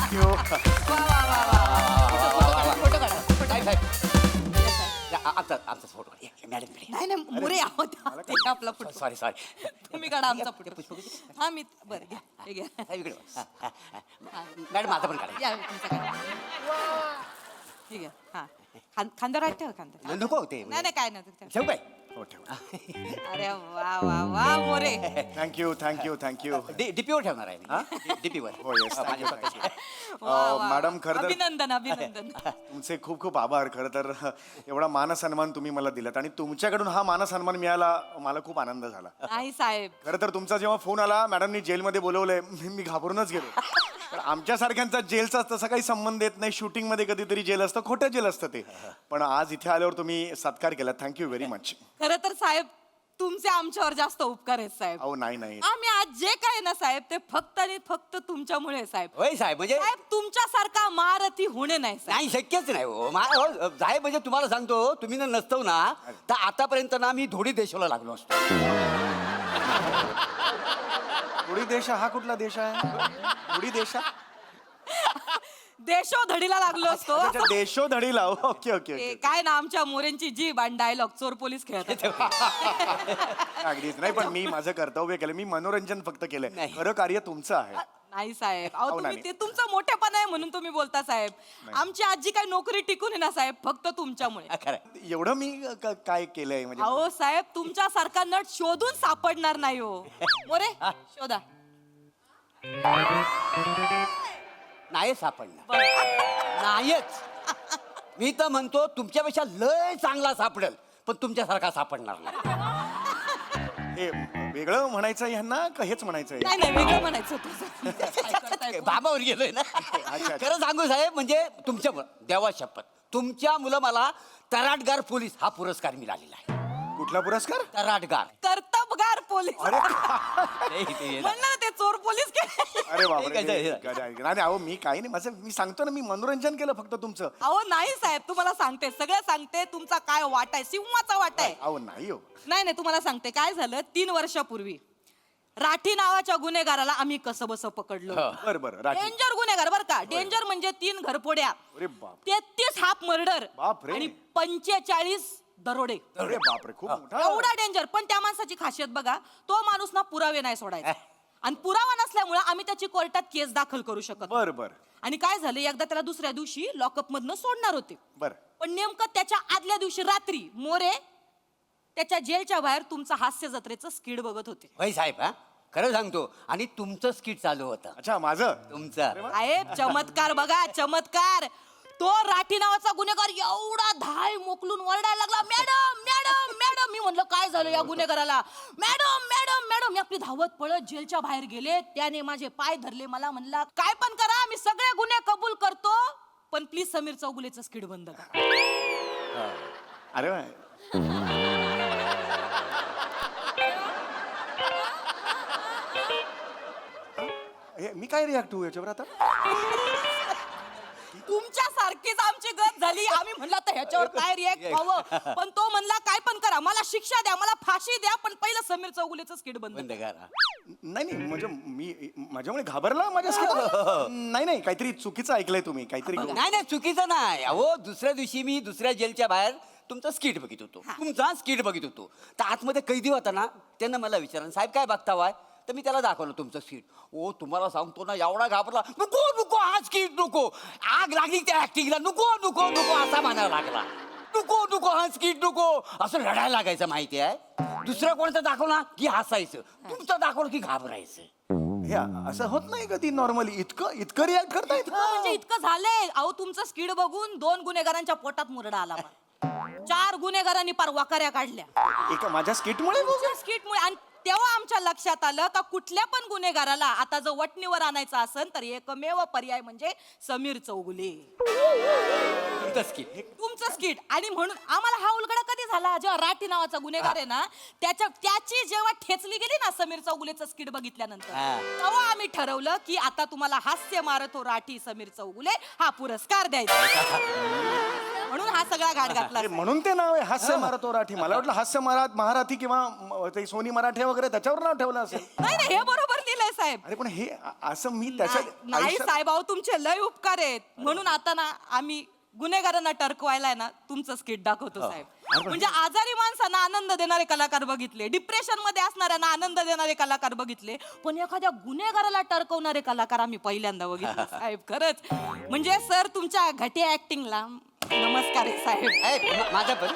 Thank you. वा वा वा वा फोटो काढा साहेब साहेब आमचा फोटो मॅडम नाही नाही मोरे आहोत ते आपला फोटो सॉरी सॉरी तुम्ही काढा आमचा फोटो हा मी बरं घ्या हे घ्या इकडे मॅडम माझा पण काढा या तुमचा काढा ठीक आहे हा खांद्यावर हात ठेवा खांद्यावर नको ते नाही नाही काय नाही ठेवू काय हो ठेव. अरे वा वा वा मोरे थँक्यू थँक्यू थँक्यू. डीपीवर ठेवणार आहे मी डीपीवर हो येस थँक्यू थँक्यू. वा वा मॅडम खरं तर अभिनंदन अभिनंदन तुमचे खूप खूप आभार. खरं तर एवढा मानसन्मान तुम्ही मला दिलात आणि तुमच्याकडून हा मानसन्मान मिळाला मला खूप आनंद झाला. नाही साहेब खरं तर तुमचा जेव्हा फोन आला मॅडमनी जेलमध्ये बोलवलंय मी घाबरूनच गेलो. पण आमच्यासारख्यांचा जेलचा तसा काही संबंध येत नाही. शूटिंगमध्ये कधीतरी जेल असतं खोटं जेल असतं ते. पण आज इथे आल्यावर तुम्ही सत्कार केला. Thank you very much. खरं तर साहेब तुमचे आमच्यावर जास्त उपकार आहेत साहेब. अहो नाही नाही आम्ही आज जे काय ना साहेब ते फक्त आणि फक्त तुमच्यामुळे आहे, साहेब. होय साहेब म्हणजे साहेब तुमच्यासारखा महारथी होणे नाही साहेब. नाही शक्यच नाही हो साहेब म्हणजे तुम्हाला सांगतो तुम्ही ना नसतो ना तर आतापर्यंत ना मी धोडी देशाला लागलो असतो. धुळी देश हा कुठला देश आहे? धुळी देश देशोधडीला लागलो असतो. देशोधडीला. ओके ओके ते काय ना आमच्या मोरेंची जीभ आणि डायलॉग चोर पोलीस खेळत अगदीच नाही. पण मी माझं कर्तव्य केलं. मी मनोरंजन फक्त केलंय. नाही. खरं कार्य तुमचं आहे. नाही साहेब अहो अहो, तुम्ही नाही. ते तुमचं मोठेपण आहे म्हणून तुम्ही बोलता साहेब. आमची आजी काय नोकरी टिकून आहे ना साहेब फक्त तुमच्यामुळे. खरं एवढं मी काय केलंय म्हणजे अहो साहेब तुमच्यासारखा नट शोधून सापडणार नाही हो. मोरे शोधा. नाही सापडणार नाहीच. मी तर म्हणतो तुमच्यापेक्षा लय चांगला सापडेल पण तुमच्यासारखा सापडणार नाही. हे वेगळं म्हणायचं ह्यांना का हेच म्हणायचं नाही नाही वेगळं म्हणायचं होतं. काय करताय? बाबावर गेलोय ना. अच्छा. खरं सांगू साहेब म्हणजे तुमच्या देवा शपथ तुमच्या मुलं मला तराटगार पोलीस हा पुरस्कार मिळालेला आहे. कुठला पुरस्कार? तराटगार कर्तबगार पोलीस अरे म्हणलं ना ते चोर पोलीस अरे बापरे. हे काय नाही अहो मी काही नाही. माझं मी सांगतो ना मी मनोरंजन केलं फक्त तुमचं. अहो नाही साहेब तुम्हाला सांगते सगळं सांगते तुमचा काय वाटा आहे सिंहाचा वाटा आहे. अहो नाही हो. नाही नाही तुम्हाला सांगते काय झालं 3 वर्षापूर्वी राठी नावाच्या गुन्हेगाराला आम्ही कसं बस पकडलो. बर बर राठी. डेंजर गुन्हेगार बर का. डेंजर म्हणजे 3 घरफोड्या अरे बाप. 33 हाफ मर्डर बापरे. आणि 45 दरोडे. अरे बापरे खूप मोठा. एवढा डेंजर. पण त्या माणसाची खासियत बघा तो माणूस ना पुरावे नाही सोडायचा आणि पुरावा नसल्यामुळे आम्ही त्याची कोर्टात केस दाखल करू शकत. बर बर आणि काय झालं एकदा त्याला दुसऱ्या दिवशी लॉकअप मधनं सोडणार होते. बर. पण नेमकं त्याच्या आदल्या दिवशी रात्री मोरे त्याच्या जेलच्या बाहेर तुमचं हास्य जत्रेचं स्किड बघत होते. होय साहेब हा खरं सांगतो आणि तुमचं स्किट चालू होतं. अच्छा माझं. तुमचं साहेब चमत्कार बघा चमत्कार. तो राठी नावाचा गुन्हेगार एवढा धाय मोकलून ओरडायला लागला मॅडम मॅडम मॅडम. मी म्हणलं काय झालं या गुन्हेगाराला. Madam madam madam. मी आपली धावत पळत जेलच्या बाहेर गेले. त्याने माझे पाय धरले. मला म्हणला काय पण करा मी सगळे गुन्हे कबूल करतो पण प्लीज समीर चौगुलेचं स्किड बंद करा. अरे वा. मी काय रिॲक्ट होऊ याच्यावर आता? तुमच्या सारखीच आमची गत झाली. आम्ही म्हणलं तर ह्याच्यावर काय रिॲक्ट व्हावं पण तो म्हणला काय पण करा मला शिक्षा द्या मला फाशी द्या पण पहिलं समीर चौगुलेचं स्किड बंद बंद करा. नाही नाही म्हणजे मी माझ्यामुळे घाबरला माझ्या. नाही नाही काहीतरी चुकीचं ऐकलंय तुम्ही काहीतरी. नाही नाही चुकीचं नाही. अहो दुसऱ्या दिवशी मी दुसऱ्या जेलच्या बाहेर तुमचा स्किट बघित होतो. तुमचा स्किट बघित होतो तर आतमध्ये कैदी होता ना त्यांना मला विचारलं साहेब काय बघता वाय तर मी त्याला दाखवलं तुमचं स्किट. ओ तुम्हाला सांगतो ना एवढा घाबरला नको नको हा स्किट नको. आग लागली त्या ऍक्टिंगला नको नको नको असा म्हणायला लागला. नको नको हा स्किट नको असं रडायला लागायचं माहिती आहे. दुसरं कोणतं दाखवला की हसायचं तुमचं दाखवलं की घाबरायचं. हे असं होत नाही कधी नॉर्मली इतकं इतकं रिॲक्ट करतायत. म्हणजे इतकं झालंय. अहो तुमचं स्किड बघून 2 गुन्हेगारांच्या पोटात मुरडा आला. 4 गुन्हेगारांनी पार वाकाऱ्या काढल्या एका माझ्या स्किटमुळे. स्किटमुळे. आणि तेव्हा आमच्या लक्षात आलं का कुठल्या पण गुन्हेगाराला आता जर वटणीवर आणायचं असेल तर एकमेव पर्याय म्हणजे समीर चौगुले तुमचं स्किट. तुमचं स्किट. आणि म्हणून आम्हाला हा उलगडा कधी झाला जेव्हा राठी नावाचा गुन्हेगार आहे ना त्याची जेव्हा ठेचली गेली ना समीर चौगुलेचं स्किट बघितल्यानंतर तेव्हा आम्ही ठरवलं की आता तुम्हाला हास्य मारत हो राठी समीर चौगुले हा पुरस्कार द्यायचा. म्हणून हा सगळा घाट घातला. म्हणून ते नाव आहे हास्य मारतो राठी. मला वाटलं हास्य महाराथी किंवा ते सोनी मराठे वगैरे त्याच्यावर नाव ठेवलं असेल. नाही नाही हे बरोबर लिहिलंय साहेब. अरे पण हे असं मी त्याच्या नाही आयुष्यात- साहेब, अहो तुमचे लय उपकार आहेत म्हणून आता ना आम्ही गुन्हेगारांना टरकवायला आहे ना तुमचं स्किट दाखवतो साहेब. म्हणजे आजारी माणसांना आनंद देणारे कलाकार बघितले, डिप्रेशन मध्ये असणाऱ्यांना आनंद देणारे कलाकार बघितले, पण एखाद्या गुन्हेगाराला टरकवणारे कलाकार आम्ही पहिल्यांदा बघितले साहेब. खरंच म्हणजे सर तुमच्या घटिया ऍक्टिंगला नमस्कार आहे साहेब. माझा पण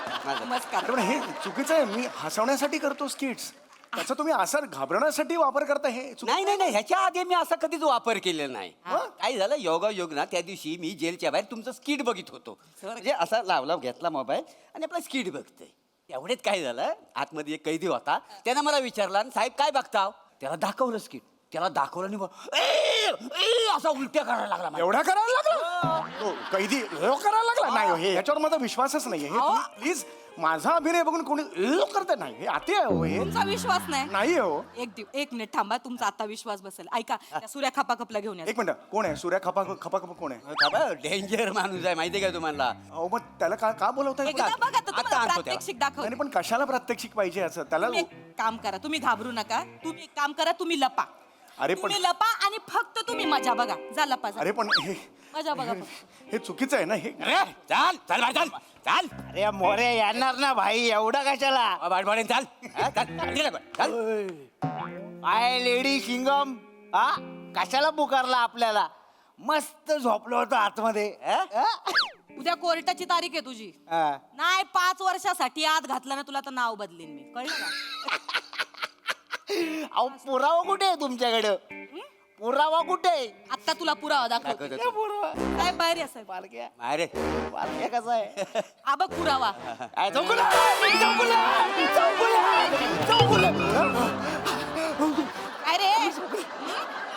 नमस्कार. अरे पण हे चुकीचं आहे. मी हसवण्यासाठी करतो स्किट्स, त्याचा तुम्ही असं घाबरण्यासाठी वापर करता हे चुकीचं नाही नाही नाही ह्याच्या आधी मी असा कधीच वापर केलेला नाही. काय झालं योगायोग ना त्या दिवशी मी जेलच्या बाहेर तुमचं स्किट बघित होतो. म्हणजे असा लावला घेतला मोबाईल आणि आपला स्किट बघतोय. एवढेच काय झालं आतमध्ये एक कैदी होता त्यानं मला विचारला साहेब काय बघताव. त्याला दाखवलं स्किट. त्याला दाखवलं नाही असा उलट्या करायला लागला मला. एवढा करायला लागला हो, कैदी हे करायला लागला नाही हो, हे ह्याच्यावर माझा विश्वासच नाहीये. हे प्लीज माझा अभिनय बघून कोणी करत नाही. हे अति आहे हो, हे तुमचा विश्वास नाही हो. एक मिनिट थांबा, तुमचा आता विश्वास बसेल. ऐका त्या सूर्या खपाखपला घेऊन या. एक मिनिट, कोण आहे सूर्या खपा खपा कोण आहे? डेंजर माणूस आहे माहितीये का तुम्हाला. अहो मग त्याला का बोलवताय? एकदा बघा तर तुम्हाला आता आणतो प्रात्यक्षिक दाखव. नाही पण कशाला प्रात्यक्षिक पाहिजे असं त्याला? तुम्ही एक काम करा, तुम्ही घाबरू नका. तुम्ही एक काम करा, तुम्ही लपा. अरे पण- तुम्ही लपा आणि फक्त तुम्ही मजा बघा. जा लपा जा. अरे पण हे मजा बघा. हे चुकीचं आहे ना हे. अरे चाल चाल बाहेर चाल चाल. अरे मोरे येणार ना भाई, एवढा कशाला? बाडबाडे चाल हा, चाल तिकडे बघ, चाल. आय लेडी शिंगम, हा कशाला पुकारला आपल्याला? मस्त झोपलो होतो आतमध्ये. उद्या कोर्टाची तारीख आहे तुझी. नाही 5 वर्षासाठी आत घातलं ना तुला तर नाव बदलेन मी, कळलं का? अहो पुरावा कुठे आहे तुमच्याकडे? पुरावा कुठे आहे? आता तुला पुरावा दाखवतो. दाखवतो. पुरावा काय बाहेर या साहेब. पालक्या अरे पालक्या कसा आहे? हा बघ पुरावा. काय चौकुला? चौकुला! चौकुला! चौकुला! काय रे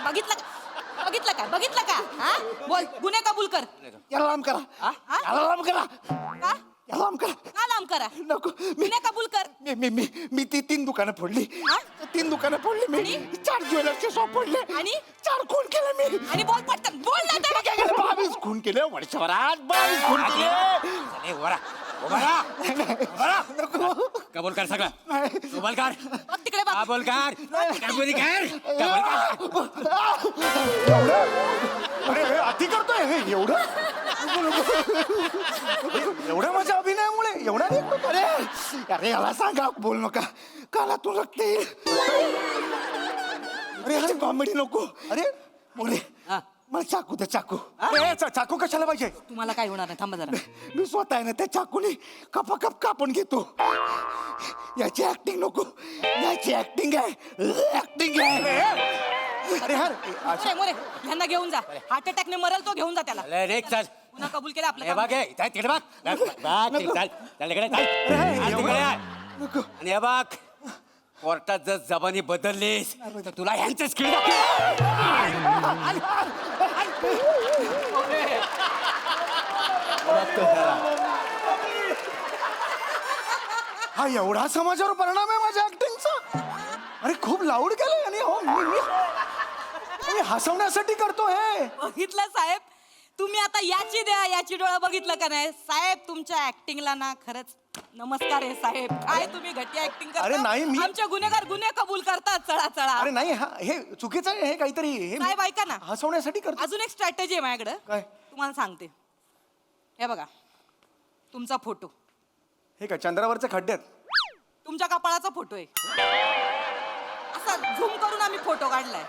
बघितलं का? बघितलं का? बघितलं का? हा बोल, गुन्हे कबूल कर. याला लांब करा. हा? याला लांब करा. का? याला लांब करा. का लांब करा? नको मी गुन्हे कबूल कर. मी मी मी मी ती 3 दुकानं फोडली. हा? 3 दुकानं फोडली मी. आणि? 4 ज्वेलर्सचे शॉप फोडले. आणि? 4 खून केले मी. आणि बोल पटकन बोल ना काय ते. केलं? 22 खून केले वर्षभरात. 22 खून केले. अरे वरा वरा कबूल कर सगळं. कबूल कर. बघ तिकडे बघ. कबूल कर. कबूल कर. कबूल कर. अरे हे अति करतोय हे एवढं एवढ्या माझ्या अभिनयामुळे एवढा नाही करतो. अरे अरे याला सांगा बोल नका. काला तू रक्ते. अरे अरे कॉमेडी नको. अरे मोरे हा. मला चाकू दे चाकू. अरे, चाकू कशाला पाहिजे? तुम्हाला काय होणार नाही, थांबा जरा. मी स्वतः आहे ना त्या चाकूने कपाकप कापून घेतो. याची ऍक्टिंग नको. याची ऍक्टिंग आहे. ऍक्टिंग आहे. अरे यार अक्षय मोरे यांना घेऊन जा. हार्ट अटॅकने मरल तो, घेऊन जा त्याला. अरे रे चल. पुन्हा कबूल केलं आपलं हे काम. बघ हे, इथं तिकडे बघ. बघ, तिकडे चाल. चाल इकडे चाल. चाल तिकडे. आणि हे बघ कोर्टात जर जबानी बदललीस तर तुला ह्यांचं स्किल हा एवढा समाजावर परिणाम आहे माझ्या ऍक्टिंगचा. अरे खूप लाऊड केलंय आणि हो मी हसवण्यासाठी करतो हे. बघितलं साहेब, तुम्ही आता याची द्या याची डोळा बघितलं का नाही साहेब. तुमच्या ऍक्टिंगला ना खरंच नमस्कार आहे साहेब. काय तुम्ही घटिया ऍक्टिंग करता. अरे नाही, मी- आमचे गुन्हेगार गुन्हे कबूल करतात. चळा चळा. अरे नाही हे चुकीचं आहे. हे काहीतरी हे मी साहेब ऐका ना, हसवण्यासाठी करतो. अजून एक स्ट्रॅटेजी आहे माझ्याकडे. काय? तुम्हाला सांगते. हे बघा तुमचा फोटो, हे काय चंद्रावरचे खड्डे आहेत? तुमच्या कपाळाचा फोटो आहे. असा झूम करून आम्ही फोटो काढलाय.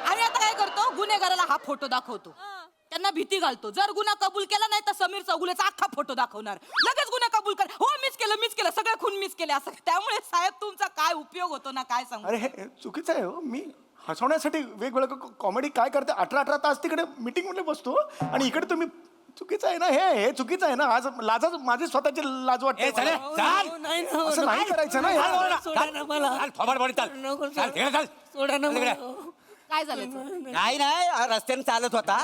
आम्ही आता काय करतो, गुन्हेगाराला हा फोटो दाखवतो, त्यांना भीती घालतो. जर गुन्हा कबूल केला नाही तर समीर चौगुलेचा अख्खा फोटो दाखवणार. लगेच गुन्हा कबूल कर. हो मीच केलं सगळे खून मीच केले असं. त्यामुळे साहेब तुमचा काय उपयोग होतो ना काय सांगू. अरे हे चुकीचं आहे हो. मी हसवण्यासाठी वेगवेगळं कॉमेडी काय करते 18 तास तिकडे मीटिंग मध्ये बसतो आणि इकडे तुम्ही चुकीचं आहे ना. हे चुकीचं आहे ना. आज लाज माझी स्वतःची लाज वाटते चल मला. चाल. असं नाही करायचं ना यार. चाल थोबाड बॉडी चाल. चाल तिकडे चाल. चाल तिकडे. काय झालं ते? नाही नाही हा रस्त्याने चालत होता.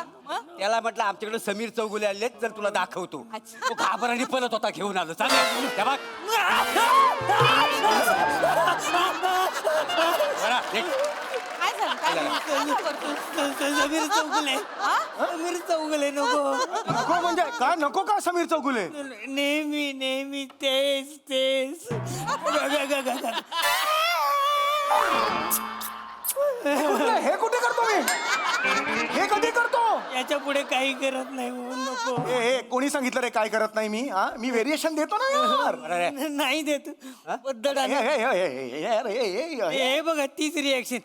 त्याला म्हटलं आमच्याकडे समीर चौगुले आले जर तुला दाखवतो. अच्छा. तो घाबराने पळत होता घेऊन आलो. चाल त्या बघ. बरं, निघ. काय झालं काय झालं? काय घाबरतो? समीर चौगुले. हा? समीर चौगुले नको. नको म्हणजे का नको का समीर चौगुले? नेहमी नेहमी तेच तेच. हे कुठे करतो मी? हे कधी करतो? याच्या पुढे काही करत नाही म्हणून नको. ए कोणी सांगितलं रे काय करत नाही मी? हा मी व्हेरिएशन देतो ना यार. नाही देत पद्धत हे, आणि- हे, हे, हे, हे, यार, हे, हे, हे. हे बघा तीच रिॲक्शन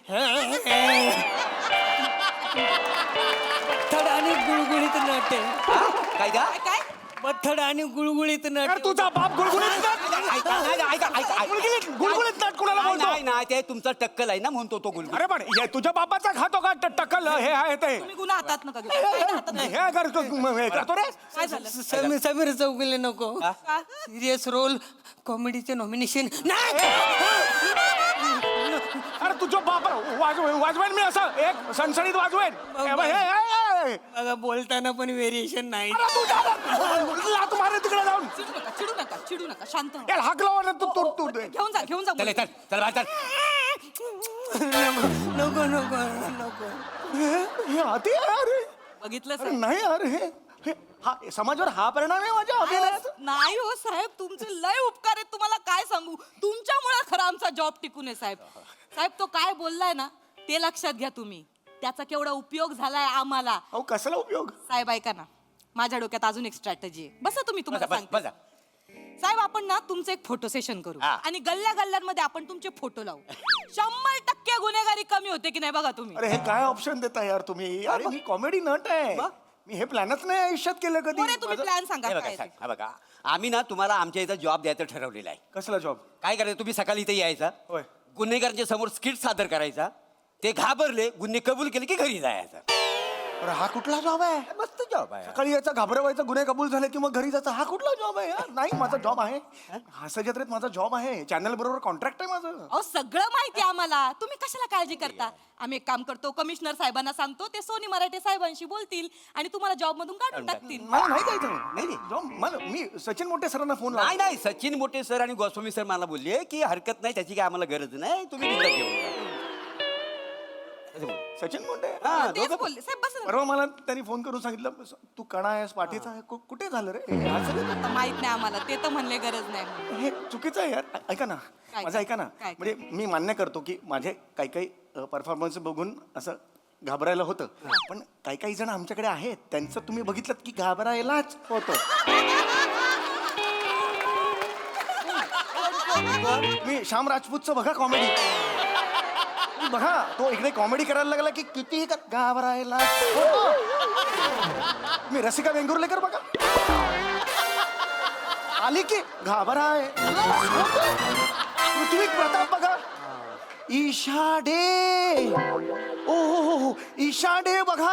पत्थड आणि गुळगुळीत नट आहे. काय द्या काय पत्थड आणि गुळगुळीत नट यार, तुझा बाप गुळगुळीत नाट? गुळगुळीत नाट कुणाला बोलतो? नाही नाही ते तुमचा टक्कल आहे ना म्हणतो तो गुलगुल. अरे पण हे तुझ्या बापाचा खातो का टक्कल हे आहे ते? तुम्ही गुन्हा हातात नका घेऊ. काय हातात नका घेऊ. हे करतो हे करतो रे. काय झालं समीर समीर चौगुले नको हा? का? सिरियस रोल कॉमेडीचे नॉमिनेशन नाही. अरे तुझं बाप वाजवेन मी असं एक सणसणीत वाजवेन. हे बघ, हे, हे, हे. बघा बोलताना पण व्हेरिएशन नाही. अरे तुझ्या लाथ मारे तिकडे जाऊन. चिडू नका शांत व्हा. यार हाक लावा ना तू घेऊन जा चल चल चल बाहेर चल. नको नको नको हे आती आहे अरे. बघितलं अरे साहेब? नाही अरे हे हा समाजावर हा परिणाम आहे माझ्या अभिनयाचा. नाही हो साहेब तुमचे लय उपकार आहेत. तुम्हाला काय सांगू तुमच्यामुळे खरं आमचा जॉब टिकून आहे साहेब. साहेब तो काय बोललाय ना ते लक्षात घ्या तुम्ही. त्याचा केवढा उपयोग झालाय आम्हाला. अहो कसला उपयोग? साहेब ऐका ना माझ्या डोक्यात अजून एक स्ट्रॅटेजी आहे. बसा तुम्ही तुम्हाला बस सांगते. बस साहेब आपण ना तुमचं एक फोटो सेशन करू हा. आणि गल्ल्या गल्ल्यांमध्ये आपण तुमचे फोटो लावू. 100% गुन्हेगारी कमी होते की नाही बघा तुम्ही. अरे हे काय ऑप्शन देता यार तुम्ही? अरे मी कॉमेडी नट आहे. मी हे प्लॅनच नाही आयुष्यात केलं कधी. बरे तुम्ही माझं- प्लॅन सांगा हे काय बघा ते. हा बघा आम्ही ना तुम्हाला आमच्या इथं जॉब द्यायचं ठरवलेलं आहे. कसला जॉब? काय करायचं तुम्ही सकाळी इथे यायचा होय. गुन्हेगारांच्या समोर स्किट सादर करायचा. ते घाबरले गुन्हे कबूल केले की घरी जायचं. अरे हा कुठला जॉब आहे? मस्त जॉब आहे. सकाळी याचा घाबरवायचा गुन्हे कबूल झाले की मग घरी जायचा. हा कुठला जॉब आहे यार? नाही माझा जॉब आहे. हास्य जत्रेत माझा जॉब आहे. चॅनल बरोबर कॉन्ट्रॅक्ट आहे माझं. अहो सगळं माहिती आहे आम्हाला. तुम्ही कशाला काळजी करता? आम्ही एक काम करतो कमिशनर साहेबांना सांगतो ते सोनी मराठे साहेबांशी बोलतील आणि तुम्हाला जॉब मधून काढून टाकतील. मला नाही जायचं. नाही. जॉब मला मी सचिन मोठे सरांना फोन नाही नाही सचिन मोठे सर आणि गोस्वामी सर मला बोलले की हरकत नाही त्याची काय आम्हाला गरज नाही तुम्ही तिकडे घेऊन जा. असं बोलले. सचिन मोठे हा, तेच दोघं- बोलले साहेब बस परवा मला त्यांनी फोन करून सांगितलं तू कणा आहेस पाठीचा आहे कुठे झालं रे? हे असं नाही. आता माहित नाही आम्हाला ते तर म्हणले गरज नाही म्हणून. हे चुकीचं आहे यार. ऐका ना काय? माझं ऐका ना. काय? म्हणजे मी मान्य करतो की माझे काही काही परफॉर्मन्स बघून असं घाबरायला होतं. पण काही काही जण आमच्याकडे आहेत त्यांचं तुम्ही बघितलं की घाबरायलाच होतं. मी श्याम राजपूतचं बघा कॉमेडी. बघा तो इकडे कॉमेडी करायला लागला की किती घाबरायला होतं. मी रसिका वेंगुर्लेकर बघा आली की घाबराय. पृथ्वी प्रताप बघा ईशाडे. ओ हो ईशाडे बघा.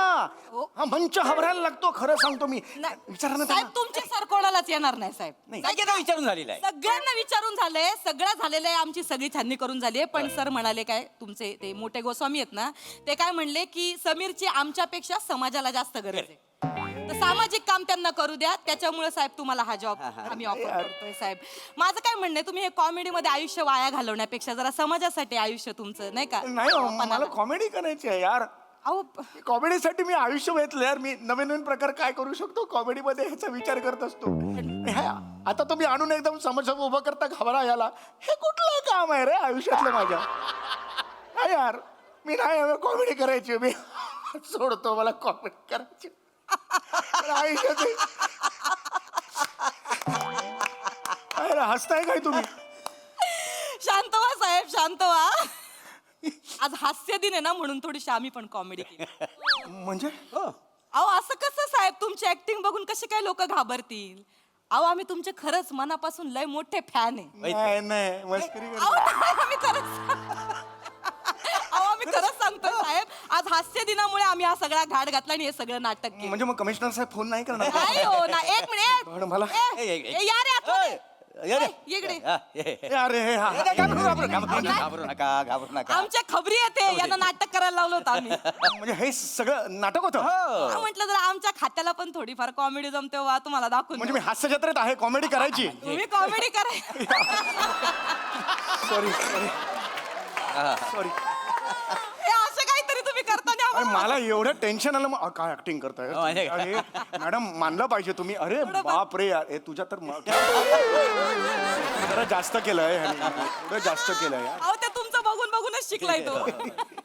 हा मंच हवरायला लागतो. खरं सांगतो मी. विचारा ना साहेब त्यांना. तुमच्या सर कोणालाच येणार नाही साहेब. नाही. सगळ्यांना विचारून झालेलं आहे. सगळ्यांना विचारून झालंय सगळं झालेलं आहे. आमची सगळी छाननी करून झाली आहे. पण सर म्हणाले काय तुमचे ते मोठे गोस्वामी आहेत ना ते काय म्हणले की समीरची आमच्यापेक्षा समाजाला जास्त गरज आहे. तर सामाजिक काम त्यांना करू द्या. त्याच्यामुळे साहेब तुम्हाला हा जॉब आम्ही ऑफर करतोय साहेब. माझं काय म्हणणं आहे तुम्ही हे कॉमेडीमध्ये आयुष्य वाया घालवण्यापेक्षा जरा समाजासाठी आयुष्य तुमचं नाही का नाही हो, मला कॉमेडी करायची आहे यार. अहो कॉमेडीसाठी मी आयुष्य घेतलं यार. मी नवीन नवीन प्रकार काय करू शकतो कॉमेडीमध्ये ह्याचा विचार करत असतो. आता तुम्ही आणून एकदम समोर उभं करता घाबरा याला. हे कुठलं काम आहे रे आयुष्यातलं माझ्या? काय यार मी नाही कॉमेडी करायची. मी सोडतो मला कॉमेडी करायची. आयुष्यात हसताय काय तुम्ही? शांत व्हा साहेब शांत व्हा. आज हास्य दिन आहे ना म्हणून थोडीशी आम्ही पण कॉमेडी केली. म्हणजे अहो असं कसं साहेब तुमची ऍक्टिंग बघून कसे काय लोक घाबरतील? अहो आम्ही तुमचे खरंच मनापासून लय मोठे फॅन आहे. नाही नाही मस्करी अहो नाही, आम्ही खरंच सांगतोय साहेब. आज हास्य दिनामुळे आम्ही हा सगळा घाट घातला आणि हे सगळं नाटक केलं. म्हणजे मग कमिशनर साहेब फोन नाही करणार? नाही हो ना एक मिनिट पण मला या रे आतमध्ये. ये रे. ए, इकडे. हा, ये, ये. अरे हे हा घाबरू नका. आमच्या खबरी येते यांना नाटक करायला लावलं होतं आम्ही. म्हणजे हे सगळं नाटक होतं. म्हटलं जर आमच्या खात्याला पण थोडीफार कॉमेडी जमते वा तुम्हाला दाखवून म्हणजे मी हास्य जत्रेत आहे कॉमेडी करायची. तुम्ही कॉमेडी कराय सॉरी सॉरी. हे असं काहीतरी तुम्ही करताना अरे आम्हाला- मला एवढं टेन्शन आलं मग काय ऍक्टिंग करताय अरे. अरे, मॅडम मानलं पाहिजे तुम्ही. अरे बाप रे यार हे तुझ्या तर जरा जास्त केलंय ह्याने. थोडं जास्त केलंय यार. अहो ते तुमचं बघून बघूनच शिकलाय तो.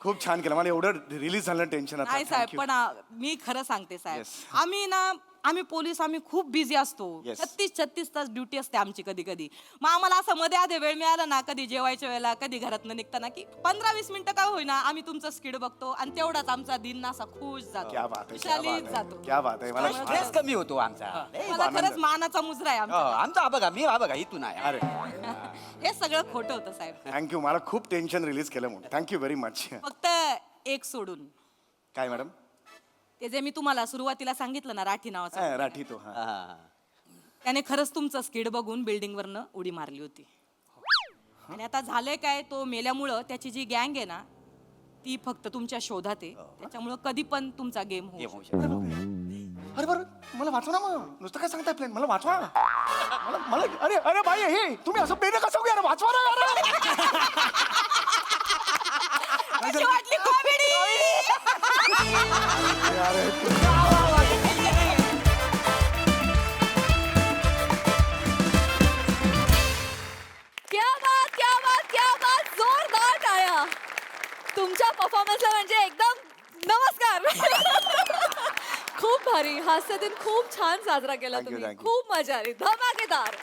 खूप छान केलं. मला एवढं रिलीज झालं टेन्शन आता. नाही साहेब Thank you. पण मी खरं सांगते साहेब Yes. आम्ही पोलीस आम्ही खूप बिझी असतो. Yes. 36 तास ड्युटी असते आमची कधी कधी. मग आम्हाला असं मध्ये आधे वेळ मिळाला ना, कधी जेवायच्या वेळेला, कधी घरातनं निघताना, की 15-20 मिनिटं का होईना आम्ही तुमचं स्किड बघतो आणि तेवढाच आमचा दिन ना असा खुश जातो. क्या बात आहे, क्या खुशालीत बात जातो. आहे, क्या बात आहे. मला स्ट्रेस कमी होतो आमचा लय मला आनंद. खरंच मानाचा मुजरा आहे हो, आमचा. आमचा हा बघा मी हा बघा इथून आहे अरे हे सगळं खोटं होतं साहेब. थँक्यू. मला खूप टेन्शन रिलीज केलं म्हणून. Thank you very much. फक्त एक सोडून काय मॅडम? ते जे मी तुम्हाला सुरुवातीला सांगितलं ना, राठी नावाचं, राठी तो. हा. हा. त्याने खरंच तुमचं स्किड बघून बिल्डिंग वरनं उडी मारली होती. आणि आता झालंय काय, तो मेल्यामुळं त्याची जी गँग आहे ना, ती फक्त तुमच्या शोधात आहे. त्याच्यामुळं कधी पण तुमचा गेम हे होऊ होऊ शकतं. अरे बरं मला वाचवा ना मग. नुसतं काय सांगताय प्लॅन? मला वाचवा. मला अरे अरे बाई हे तुम्ही असं बेने कसं उभी? अरे वाचवा ना यार. कशी वाटली comedy? क्या बात क्या बात क्या बात, जोरदार टाळ्या तुमच्या परफॉर्मन्सला. म्हणजे एकदम नमस्कार. खूप भारी, हास्य दिन खूप छान साजरा केला Thank you, तुम्ही. thank you. खूप मजा आली, धमाकेदार.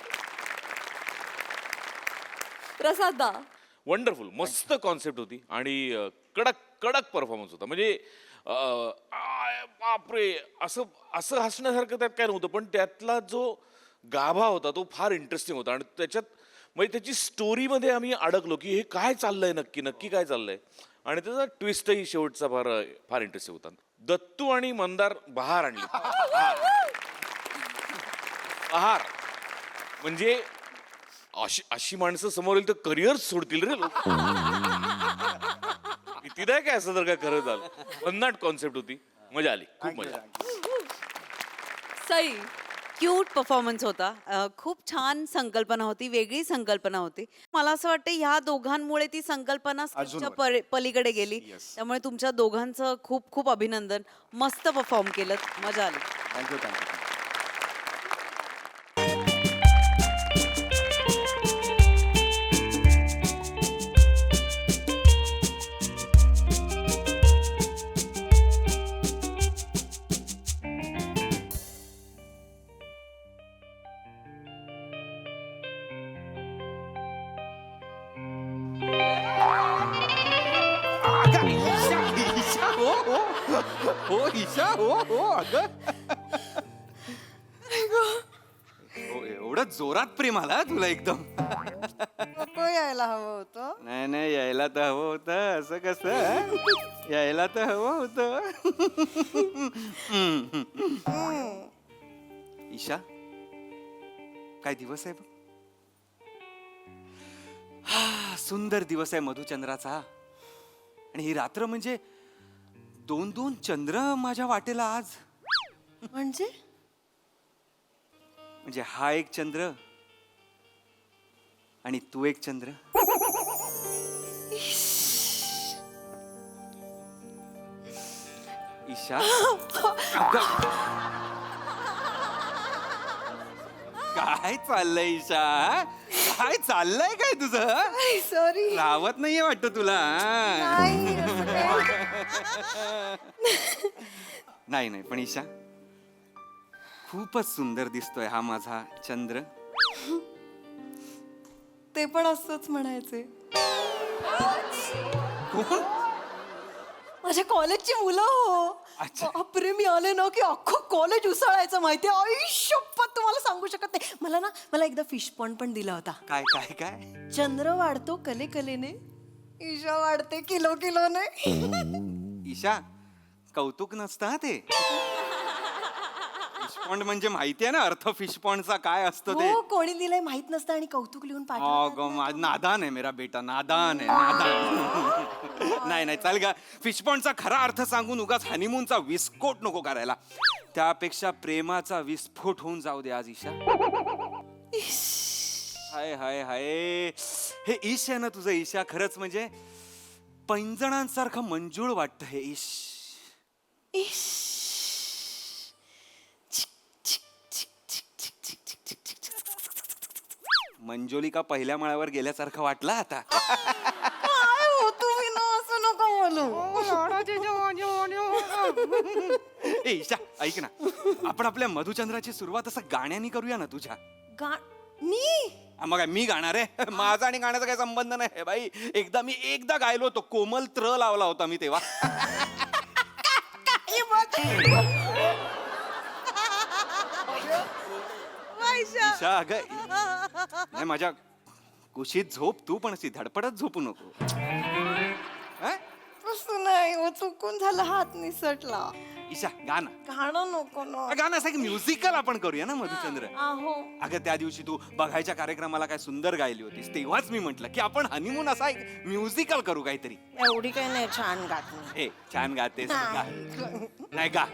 प्रसाद दा, वंडरफुल मस्त कॉन्सेप्ट होती आणि कडक कडक परफॉर्मन्स होता. म्हणजे बापरे असं असं हसण्यासारखं त्यात काय नव्हतं, पण त्यातला जो गाभा होता तो फार इंटरेस्टिंग होता. आणि त्याच्यात म्हणजे त्याची स्टोरीमध्ये आम्ही अडकलो की हे काय चाललंय नक्की नक्की काय चाललंय. आणि त्याचा ट्विस्टही शेवटचा फार फार इंटरेस्टिंग होता. दत्तू आणि मंदार बहार आणली. बहार म्हणजे अशी माणसं समोर येईल तर करिअर सोडतील रे लोक. भीती नाही काय असं जर काय खरं झालं. भन्नाट कॉन्सेप्ट होती, मजा आली, खूप मजा आली. सई. क्यूट परफॉर्मन्स होता. खूप छान संकल्पना होती, वेगळी संकल्पना होती. मला असं वाटतं ह्या दोघांमुळे ती संकल्पना स्क्रिप्टच्या पलीकडे गेली. त्यामुळे तुमच्या दोघांचं खूप खूप अभिनंदन. मस्त परफॉर्म केलं, मजा आली. Thank you thank you. हो ईशा, हो अगं. हो, एवढं जोरात प्रेम आला तुला एकदम. नको यायला हवं होतं. नाही नाही यायला तर हवं होतं. असं कसं यायला तर हवं होतं. ईशा काय दिवस आहे बघ. हा सुंदर दिवस आहे मधुचंद्राचा. आणि ही रात्र म्हणजे 2-2 चंद्र माझ्या वाटेला आज. म्हणजे म्हणजे हा एक चंद्र आणि तू एक चंद्र. ईशा अगं. काय चाललंय ईशा? काय चाललंय काय तुझं? सॉरी. रावत नाहीये वाटतं तुला. नाही नाही पण ईशा खूपच सुंदर दिसतोय हा माझा चंद्र. ते पण असंच म्हणायचे. कोण? माझ्या कॉलेजची मुलं हो. अच्छा. बापरे, मी आले ना की अख्खं कॉलेज उसळायचं माहितीये. आयुष्यपत तुम्हाला सांगू शकत नाही. मला एकदा फिश पॉन्ड पण दिला होता. काय काय काय? चंद्र वाढतो कले कलेने, ईशा वाढते किलो किलोने. ईशा कौतुक नसतं हा ते. फिश पॉन्ड म्हणजे माहितीये ना अर्थ फिश पॉन्डचा काय असतं ते. हो, कोणी दिलंय माहित नसतं आणि कौतुक लिहून पाठवतात. नादान आहे मेरा बेटा, नादान आहे नादान. नाही नाही चाल गा. फिश पॉन्डचा खरा अर्थ सांगून उगाच हनीमूनचा विस्फोट नको करायला. त्यापेक्षा प्रेमाचा विस्फोट होऊन जाऊ दे आज ईशा. हाय हाय हाय. हे ईश आहे ना तुझं ईशा, खरंच म्हणजे पैंजणांसारखं मंजूळ वाटतं हे ईश. मंजोलिका पहिल्या माळ्यावर गेल्यासारखं वाटलं आता. काय हो तुम्ही ना, असं नका बोलू. ए ईशा ऐक ना, आपण आपल्या मधुचंद्राची सुरुवात असं गाण्यानी करूया ना तुझ्या. मी मग काय, मी गाणार आहे? माझा आणि गाण्याचा काही संबंध नाही बाई. एकदा गायलो होतो, कोमल त्र लावला होता मी तेव्हा. ईशा अगं नाही, माझ्या कुशीत झोप तू, पण अशी धडपडत झोपू नको. हं? तसं नाही हो, चुकून झालं, हात निसटला. ईशा गाणं गाणं नको ना. गाणं असं म्युझिकल आपण करूया ना मधुचंद्र. आहो. अगं त्या दिवशी तू बघायच्या कार्यक्रमाला काय सुंदर गायली होतीस, तेव्हाच मी म्हंटल की आपण हनीमून असा एक म्युझिकल करू काहीतरी. एवढी काही नाही छान गात मी. ए छान गातेस, गा. नाही गा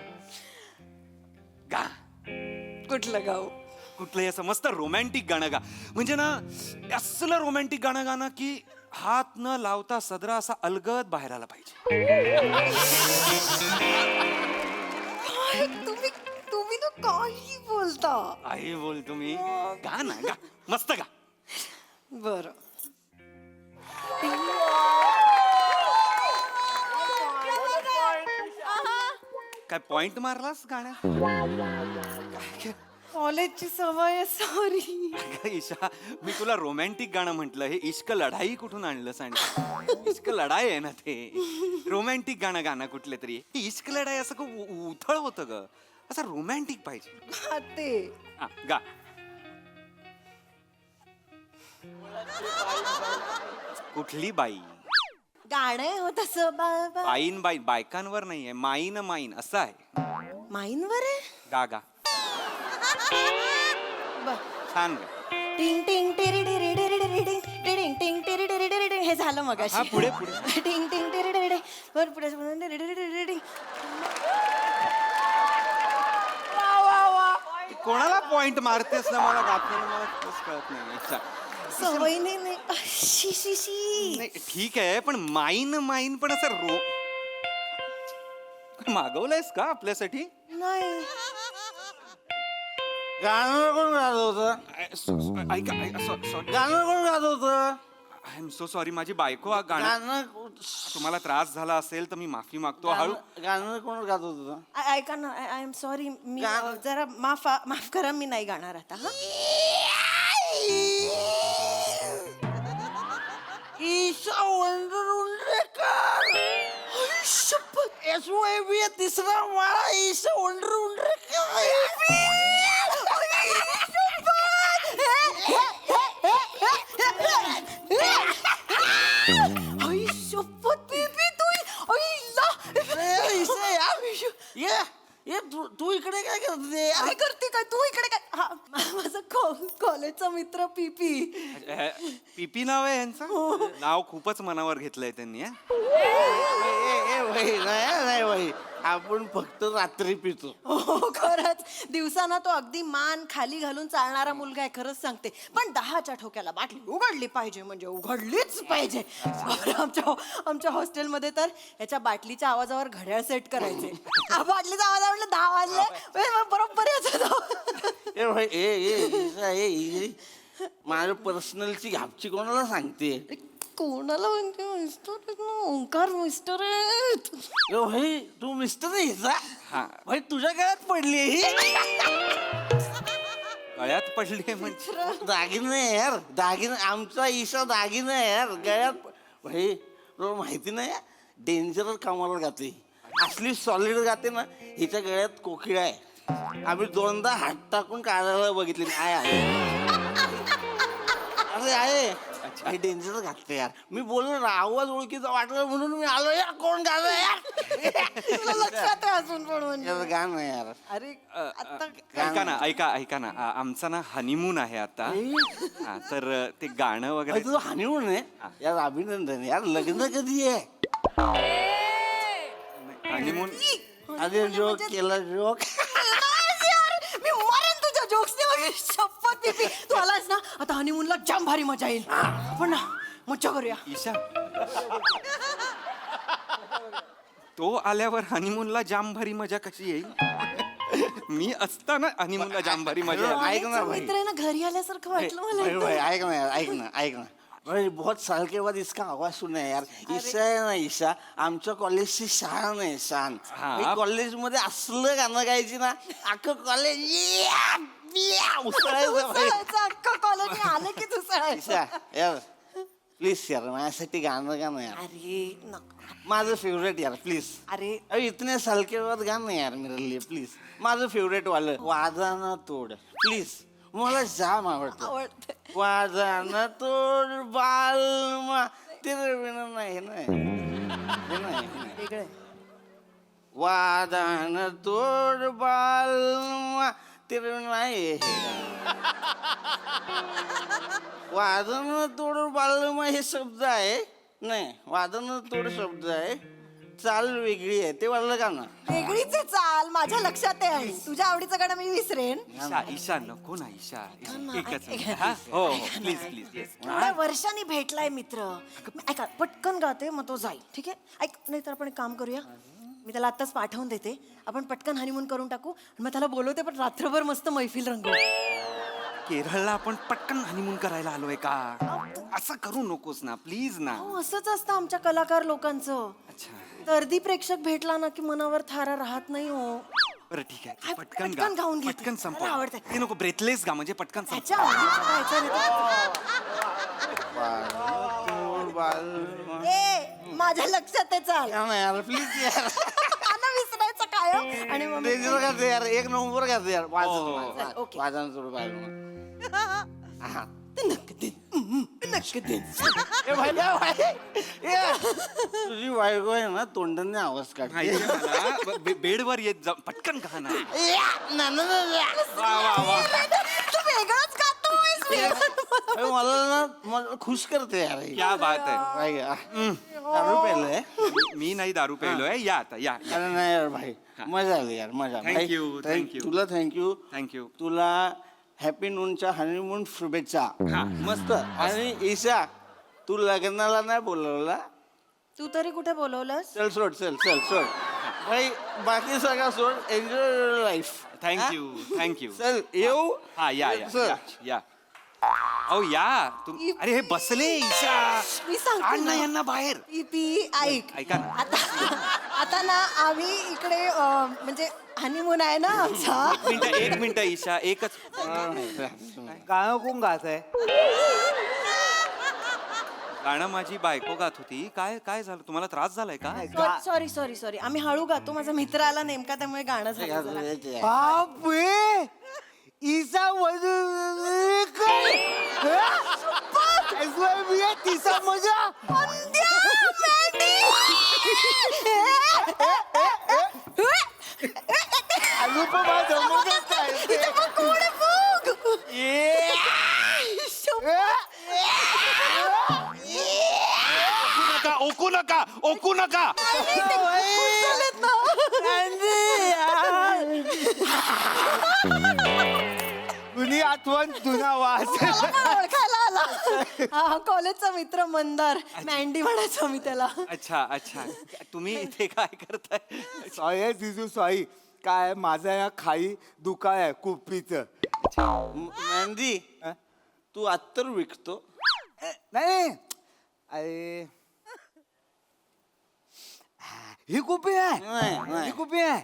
गा कुठलं गाऊ? कुठलंही असं मस्त रोमॅन्टिक गाणं गा. म्हणजे ना असलं रोमॅन्टिक गाणं गाणं की हात न लावता सदरा असा अलगद बाहेर आला पाहिजे. तुम्ही ना काही बोलता. आई बोलतो मी. गा ना गा, मस्त गा. बर. काय पॉइंट मारलास गाण्यात? कॉलेजची सवय, सॉरी. अगं ईशा, मी तुला रोमॅन्टिक गाणं म्हंटल, हे इश्क लढाई कुठून आणलंस? आणि इश्क लढाई आहे ना ते. रोमॅन्टिक गाणं गाणं कुठले तरी. ही इश्क लढाई असं खूप उथळ होतं ग, असं रोमॅन्टिक पाहिजे. ते हा, गा. कुठली बाई? गाणं हो तसं. बाईन बाई, बायकांवर नाहीये, माईन माईन असं आहे. माईंवर आहे. गा गा, छान गा. टिंग टिंग टिरी टिरी टिरी टिरी टिंग टिडिंग टिंग टिरी टिरी टिरी टिंग. हे झालं मग हा, पुढे पुढे. टिंग टिंग टिरी टिरी टिंग. वर पुढे टिरी टिरी टिरी टिंग. कोणाला पॉइंट मारतेस ना, मला गाताना मला खरंच कळत नाही. अच्छा. सवयीने नाही. शी शी शी. नाही ठीक आहे, पण माईन माईन पण असं मागवलंयस का आपल्यासाठी? नाही. गाणं कोण गात होतं? ऐका सॉरी, गाणं कोण गात होतं? I am so sorry. माझी बायको हा गाणं, गाणं तुम्हाला त्रास झाला असेल तर मी माफी मागतो. हळू. गाणं कोण गात होतं? ऐका ना, आय एम सॉरी. मी जरा माफ करा, मी नाही गाणार आता. हा. ईशा वंडर शपथ. SYB तिसरा माळा. ईशा वंडर आई शपथ बेबी, तू ये तू इकडे काय करते? काय करते? काय तू इकडे काय? हा, माझा कॉलेजचा मित्र पीपी. पीपी नाव आहे यांचं? नाव खूपच मनावर घेतलंय त्यांनी. नाही भाई, आपण फक्त रात्री पितो. हो खरंच. दिवसाना तो अगदी मान खाली घालून चालणारा मुलगा आहे, खरंच सांगते. पण 10च्या ठोक्याला बाटली उघडली पाहिजे म्हणजे उघडलीच पाहिजे. आमच्या हॉस्टेलमध्ये तर याच्या बाटलीच्या आवाजावर घड्याळ सेट करायचे. बाटलीचा आवाज आवडला 10 वाजले बरोबर यायचं. ए भाई ए माझ्या पर्सनलची घापची कोणाला सांगते? कोणाला म्हणते? मिस्टर ओंकार मिस्टर आहेत. ए भाई, तू मिस्टर आहेस? हा. भाई तुझ्या गळ्यात पडली ही. गळ्यात पडली म्हणजे? दागिने यार, दागिने. आमचा ईशा दागिने यार गळ्यात. भाई तुला माहिती नाही, डेंजर कामाला गाते. असली सॉलिड गाते ना. हिच्या गळ्यात कोकिळा आहे. आम्ही 2दा हात टाकून काढायला बघितली. आहे अरे आहे. डेंजर घातले यार. मी बोललो ना, आवाज ओळखीचा वाटला म्हणून मी आलो. यार कोण गाणं यार? तुला लक्षात आहे अजून पण म्हणजे. यार गाणं यार. अरे आता ऐका ना, आमचा ना हनीमून आहे आता. हा, तर ते गाणं वगैरे. तुझं हनीमून आहे यार? अभिनंदन यार. लग्न कधी आहे? हनीमून. अरे जोक केला जोक. मी मरेन तुझ्या जोक्सने. शपथ पीपी, तू आलास ना आता हनीमूनला जाम भारी मजा येईल. पण ना मजा करूया. ईशा, तो आल्यावर हनीमूनला जाम भारी मजा कशी येईल? मी असताना हनीमूनला जाम भारी मजा येईल. ऐक ना भाई. मित्र आहे ना, घरी आल्यासारखं वाटलं मला. भाई, ऐक ना यार, ऐक ना. अरे बहुत साल के बाद इसका आवाज सुना है यार. ईशा आहे ना ईशा, आमच्या कॉलेजची शान आहे शान. हा. कॉलेजमध्ये असलं गाणं गायची ना, अख्खं कॉलेज उसळायचं भाई. अख्खं कॉलेज आले की दुसरं ईशा यार प्लीज यार माझ्यासाठी गाणं गाणं यार. अरे नको. माझं फेवरेट यार प्लीज. अरे अरे इतने साल के बाद गाणं यार मेरे लिए प्लीज. माझं फेवरेट वालं वादाना तोड प्लीज. मला जाम आवडतं. आवडते. वादाना तोड बालमा तेरे बिना नाही हे नाही हे नाही वेगळं वादाना तोड बालमा तेरे बिना नाही हे. वादन तोड बालमा हे शब्द आहे. नाही वादन तोड शब्द आहे. चाल वेगळी आहे ते वाटलं का ना. वेगळीच आहे चाल माझ्या लक्षात आहे. तुझ्या आवडीचं गाणं मी विसरेन. ईशा ईशा नको ना ईशा. एकच मिनिट, हा? हो हो प्लीज प्लीज येस. एवढ्या वर्षांनी भेटलाय मित्र. ऐका पटकन गाते मग तो जाईल. ठीक आहे ऐक नाही तर आपण एक काम करूया. मी त्याला आत्ताच पाठवून देते. आपण पटकन हनीमून करून टाकू. मग त्याला बोलवते पण रात्रभर मस्त मैफिल रंगवू. केरळला आपण पटकन हनीमून करायला आलोय का? असं करू नकोस ना प्लीज ना. हो असंच असतं आमच्या कलाकार लोकांचं. अच्छा गर्दी प्रेक्षक भेटला ना की मनावर थारा राहत नाही हो. बरं ठीक आहे हा, पटकन पटकन गा गाऊन घेते. पटकन मला संपव. आवडतंय. हे नको ब्रेथलेस गा म्हणजे पटकन संपव. त्याच्या आवडीचं तोड बालमा ए माझ्या लक्षात आहे चाल. यार प्लीज यार. मला विसरायचं काय हो? आणि मग डेंजर गाते यार एक नंबर गाते यार. चल, ओके. वादन तोड बालमा. तुझी बायको आहे ना तोंडाने आवाज काढते. माहितीये मला. बेडवर येत जा पटकन गा ना. तू वेगळंच गातोयस. मला ना मला खुश करते यार ही. क्या बात आहे. काय ग? दारू प्यायलंय? मी नाही दारू प्यायलोय. या आता या या. अरे नाही यार भाई मजा आली यार मजा. Thank भाई, you, thank you. तुला थँक्यू. थँक्यू. तुला हॅपी नूनच्या हनीमून शुभेच्छा. हा. मस्त. आणि ईशा तू लग्नाला नाही बोलवला. तू तरी कुठे बोलवलंस. चल सोड चल चल सोड भाई बाकी सगळं सोड. Enjoy your life. Thank you thank you. चल येऊ. हा या या चल. या, या अहो या तुम्ही. अरे हे बसले ईशा. मी सांगते आण ना ना. यांना बाहेर. ती ऐक ऐका ना. आता ना आम्ही इकडे म्हणजे हनीमून आहे ना आमचा. एक मिनिट ईशा एकच. गाणं कोण गात आहे. गाणं माझी बायको गात होती. काय काय झालं तुम्हाला त्रास झालाय का? सॉरी सॉरी सॉरी आम्ही हळू गातो. माझा मित्र आला नेमका त्यामुळे गाणं झालं जरा. बापरे ईसा तिचा मजा. अनुपमा जमवत ओकू नका ओकू नका. जुनी आठवण जुना वास. ओळखायला आला. हा कॉलेजचा मित्र मंदार. मँडी म्हणायचो मी त्याला. अच्छा अच्छा तुम्ही इथे काय करताय? सॉरी जिजू सॉरी. काय माझा या खाई दुकान आहे कुपीचं. मेहंदी तू अत्तर विकतो. नाही अरे ही कुपी आहे. नाही, नाही. ही कुपी आहे.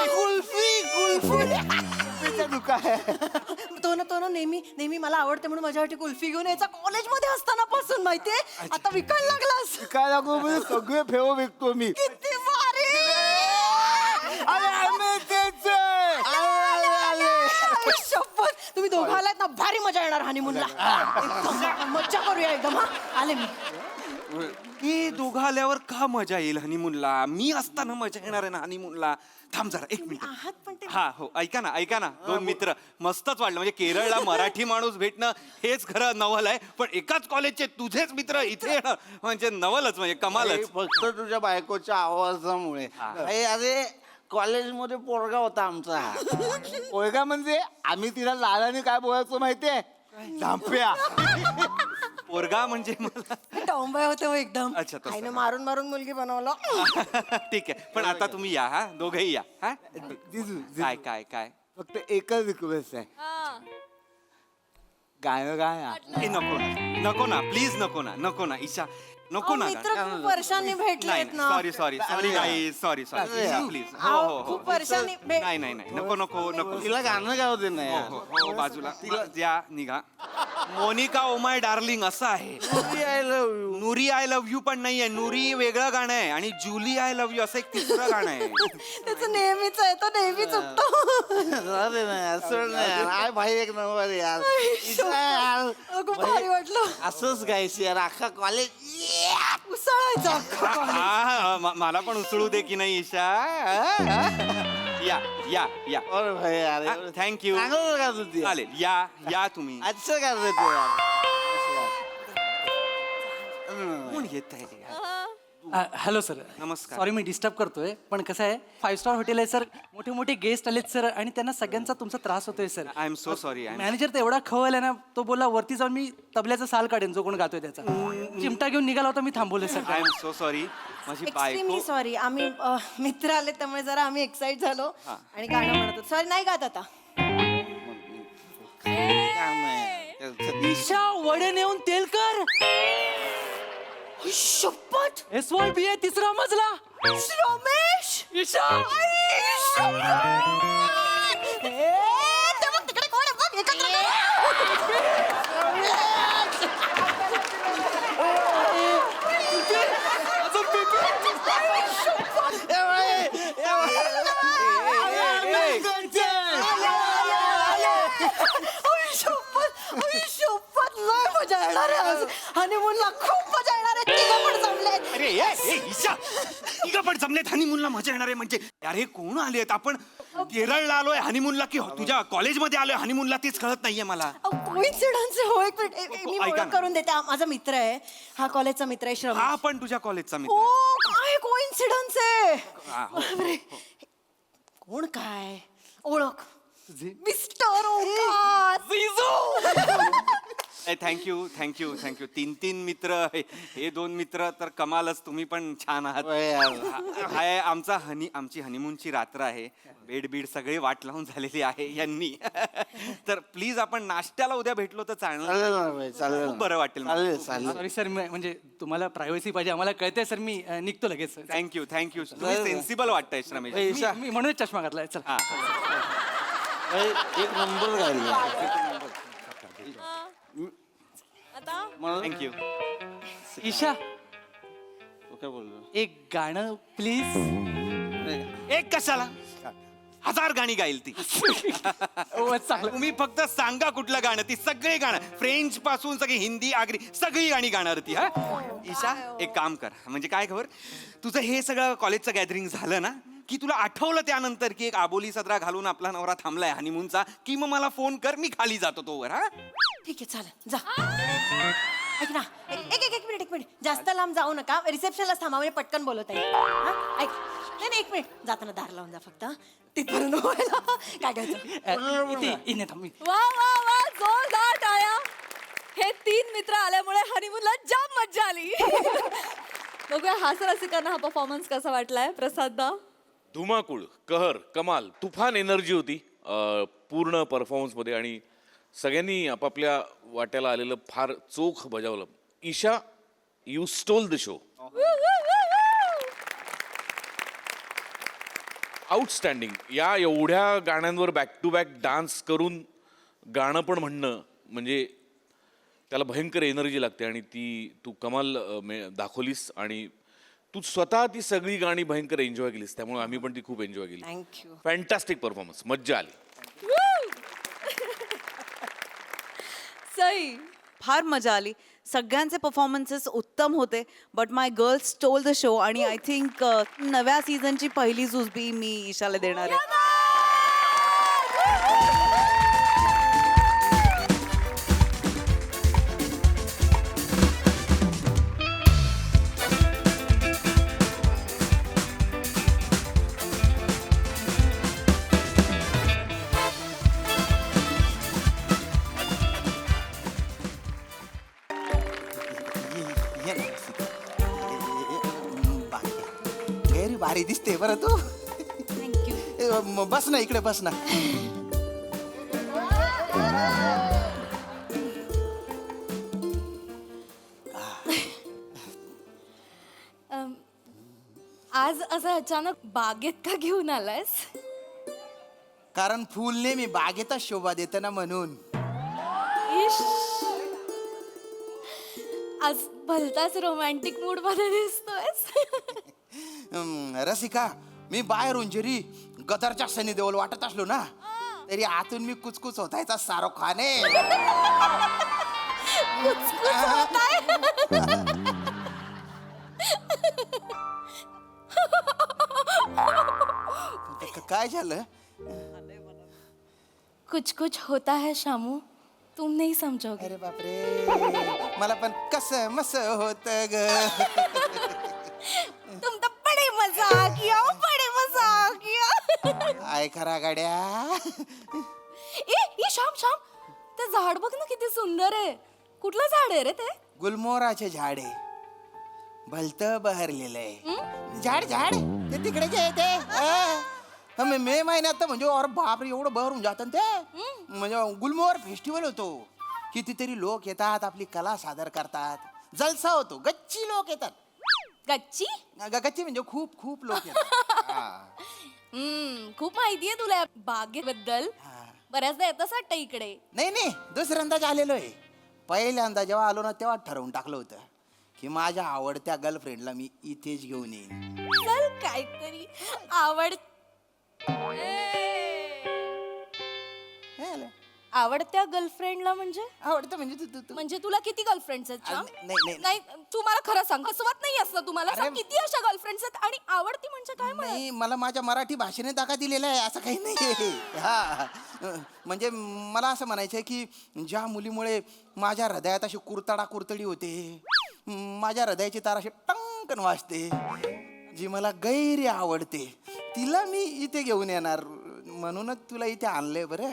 कुल्फी कुल्फी. कुपीचं दुकान आहे. तो ना नेहमी नेहमी मला आवडते म्हणून माझ्यासाठी कुल्फी घेऊन यायचा कॉलेजमध्ये असताना पासून माहितीये. आता विकायला लागलास. काय लागू म्हणजे सगळे फेव विकतो मी. किती भारी. अरे आम्ही तेच आहे. शपथ तुम्ही दोघं आलात ना भारी मजा येणार हनीमूनला. मज्जा करूया एकदम. हा आले मी. मी दोघं आल्यावर का मजा येईल हनीमूनला? मी असताना मजा येणार आहे ना हनीमूनला. थांब जरा एक मिनिट. आहात पण ते हा हो ऐका ना दोन मित्र मस्तच वाटलं. म्हणजे केरळला मराठी माणूस भेटणं हेच खरं नवल आहे. पण एकाच कॉलेजचे तुझेच मित्र इथे येणं म्हणजे नवलच म्हणजे कमालच. फक्त तुझ्या बायकोच्या आवाजामुळे. अरे कॉलेजमध्ये पोरगा होता आमचा. पोरगा म्हणजे आम्ही तिला लालाने काय बोलायचो माहितीये. झांप्या. पोरगा म्हणजे मला टॉम्बॉय होते हो एकदम. अच्छा, तसं. आईने मारून मारून मुलगी बनवलं. ठीक आहे पण आता तुम्ही या हा दोघेही या. हा जिजू काय काय काय फक्त एकच रिक्वेस्ट आहे. गाणं गाय ना. ए, नको ना प्लीज नको ना ईशा नको ना मित्र खूप वर्षांनी भेटलेत ना. सॉरी गाईज सॉरी प्लीज हो अहो, हो हो खूप वर्षांनी नाही नको तिला गाणं गाव दे ना यार. हो बाजूला या निघा. मोनिका ओ माय डार्लिंग असं आहे. I love you. Noori I love you पण नाहीये. नुरी वेगळं गाणं आहे आणि जुली आय लव्ह यू असं एक तिसरं गाणं आहे. त्याचं नेहमीच आहे, तो नेहमी चुकतो. अरे ना यार, सोड ना यार. आय भाई एक नंबर यार. इथं यार. खूप भारी वाटलं. असंच गायचं यार अख्खा कॉलेज. उसळायचं. मला पण उचलू दे की नाही ईशा. या अरे भाई यार. थँक्यू चांगलं का तू ती? चालेल या तुम्ही. अच्छा का रे तू यार. कोण येत आहे हॅलो सर. नमस्कार. सॉरी मी डिस्टर्ब करतोय पण कसं आहे 5 स्टार हॉटेल आहे सर. मोठे मोठे गेस्ट आलेत सर आणि त्यांना सगळ्यांचा तुमचा त्रास होतोय sir. I am so sorry. Manager तर एवढा खवल आहे ना, तो बोला वरती जाऊन मी तबल्याचा साल काढेन जो कोण गातोय त्याचा. चिमटा घेऊन निघाला होता, मी थांबवले sir. I am so sorry. माझी बायको एक्स्ट्रीमली सॉरी. आम्ही मित्र आले त्यामुळे जरा आम्ही एक्साइट झालो आणि गाणं म्हणत होतो. सॉरी नाही गात आता. ईशा वडे नेऊन तेल कर. शपथ. SYB तिसरा मजला. रमेश. ईशा तिकडे कोण आहे बघ, एकत्र शपथ लय मजा येणार आहे आज. हनीमूनला खूप मजा येणार आहे. तिघं पण जमलेत. अरे ए ईशा तिघं पण जमलेत हनीमूनला मजा येणार आहे म्हणजे. अरे कोण आलेत? आपण केरळला आलोय हनीमूनला की तुझ्या कॉलेजमध्ये आलोय हनीमूनला तेच कळत नाहीये मला. कोइन्सिडन्स हो. एक मिनिट मी ऐका ओळख ना. करून देते. हा माझा मित्र आहे. हा कॉलेजचा मित्र आहे श्रम. हा पण तुझ्या कॉलेजचा मित्र हो आहे. काय कोइन्सिडन्स आहे. हा, हो, बापरे. कोण काय ओळख मिस्टर ओंकार. थँक्यू 3 मित्र. हे 2 मित्र तर कमालच. तुम्ही पण छान आहात. हाय आमची हनीमूनची रात्र आहे. बेड सगळे वाट लावून झालेली आहे यांनी. तर प्लीज आपण नाश्त्याला उद्या भेटलो तर चालेल. चालेल ना भाई, चालेल. खूप बरं वाटेल. चालेल. सॉरी सर, म्हणजे तुम्हाला प्रायव्हसी पाहिजे आम्हाला कळतंय सर. मी निघतो लगेच. थँक्यू तुम्ही सेन्सिबल वाटताय रमेश. मी म्हणूनच चष्मा घातलाय. चल. हा भाई, एक नंबर गायला. आता थँक्यू. ईशा काय बोललो? एक गाणं प्लीज. एक कशाला 1000 गाणी गाईल ती. तुम्ही फक्त सांगा कुठलं गाणं. ती सगळे गाणं फ्रेंच पासून सगळी हिंदी आगरी सगळी गाणी गाणार ती. हा ईशा एक काम कर. म्हणजे काय खबर, तुझं हे सगळं कॉलेजचं गॅदरिंग झालं ना की तुला आठवलं त्यानंतर की एक आबोली सदरा घालून आपला नवरा थांबलाय हनीमूनचा, की मग मला फोन कर, मी खाली जातो तोवर. हा ठीक आहे चालेल जा. ऐक ना एक मिनिट जास्त लांब जाऊ नका. रिसेप्शनला थांबा म्हणजे पटकन बोलवता येईल. हा? ऐक नाही 1 मिनिट जाताना दार लावून जा फक्त. तिथपर्यंत व्हायला काय घ्यायचं. इथे थांब. वा वा वा जोरदार टाळ्या. हे 3 मित्र आल्यामुळे हनीमूनला जाम मज्जा आली. बघूया हास्य रसिकांना हा परफॉर्मन्स कसा वाटलाय. प्रसाद दा. धुमाकूळ, कहर, कमाल, तुफान एनर्जी होती पूर्ण परफॉर्मन्स मध्ये आणि सगळ्यांनी आपापल्या वाट्याला आलेलं फार चोख बजावलं. Isha, you stole the show. Outstanding. या एवढ्या गाण्यांवर बॅक टू बॅक डान्स करून गाणं पण म्हणणं म्हणजे त्याला भयंकर एनर्जी लागते आणि ती तू कमाल दाखवलीस आणि तू स्वतः ती सगळी गाणी भयंकर एन्जॉय केलीस. त्यामुळे आम्ही पण ती खूप एन्जॉय केली. थँक्यू. फॅन्टॅस्टिक परफॉर्मन्स, मज्जा आली. सई. फार मजा आली. सगळ्यांचे परफॉर्मन्सेस उत्तम होते. But my girls stole the show. आणि आय थिंक नव्या सीझनची पहिली जुजबी मी ईशाला देणार आहे. भारी दिसते बरं तू. बस ना इकडे बस ना. आज असं अचानक बागेत का घेऊन आलायस? कारण फुल नेहमी बागेतच शोभा देतं ना म्हणून. इश, आज भलताच रोमॅन्टिक मूड मध्ये दिसतोयस. रसिका, मी बाहेरून जरी गदरच्या सनी देओल वाटत असलो ना तरी आतून मी कुचकुच होतायचा शाहरुख खान आहे. काय झालं? कुछ कुछ होता है शामू, तुम नहीं समझोगे. अरे बापरे, मला पण कसं मस होत ग. तुम तो बड़े मजाकिया हो, बड़े मजाकिया. आय खरा गाड्या. ए श्याम श्याम, ते झाड बघ ना किती सुंदर आहे. कुठलं झाड आहे रे ते? गुलमोहराचे झाड आहे, भलत बहरलेलं आहे. झाड झाड ते तिकडे जे आहे ते मे महिन्यात तर म्हणजे और बापरे एवढं बहरून जातं ते. म्हणजे गुलमोहर फेस्टिवल होतो, कितीतरी लोक येतात, आपली कला सादर करतात, जलसा होतो, गच्ची लोक येतात. गच्ची? गच्ची म्हणजे खूप खूप लोक येतात. हा. खूप माहिती आहे तुला या बागेबद्दल. बऱ्याचदा येतच वाटतं इकडे. नाही नाही, दुसऱ्यांदाच आलेलो आहे. पहिल्यांदा जेव्हा आलो ना तेव्हा ठरवून टाकलं होतं की माझ्या आवडत्या गर्लफ्रेंडला मी इथेच घेऊन येईन. चल काहीतरी आवडत्या गर्लफ्रेंडला म्हणजे? आवडतं म्हणजे तू म्हणजे तुला किती गर्लफ्रेंड्स आहेत श्याम? नाही. नाही, तू मला खरं सांग, हसवत नाही असं तुम्हाला. अरे- किती अशा गर्लफ्रेंड्स आहेत आणि आवडती म्हणजे काय म्हणत? नाही, मला माझ्या मराठी भाषेने दाखा दिलेला आहे, असं काही नाही. हा, म्हणजे मला असं म्हणायचं आहे की ज्या मुलीमुळे माझ्या हृदयात अशी कुरतडा कुरतडी होते, माझ्या हृदयाची तार अशी टंकन वाजते, जी मला गैरी आवडते, तिला मी इथे घेऊन येणार, म्हणूनच तुला इथे आणलंय. बरं,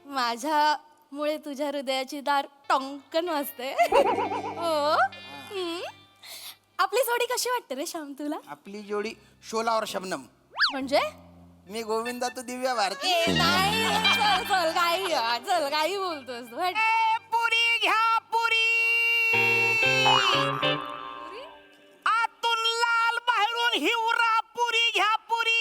माझ्यामुळे तुझ्या हृदयाची दार टंकन वाजते. हो. आपली जोडी कशी वाटते रे श्याम तुला? आपली जोडी शोला और शबनम. म्हणजे मी गोविंदा, तू दिव्या भारती. नाही, चल काही बोलतोस तू. हट. पुरी घ्या पुरी, आतून लाल बाहेरून हिवरा, पुरी घ्या पुरी.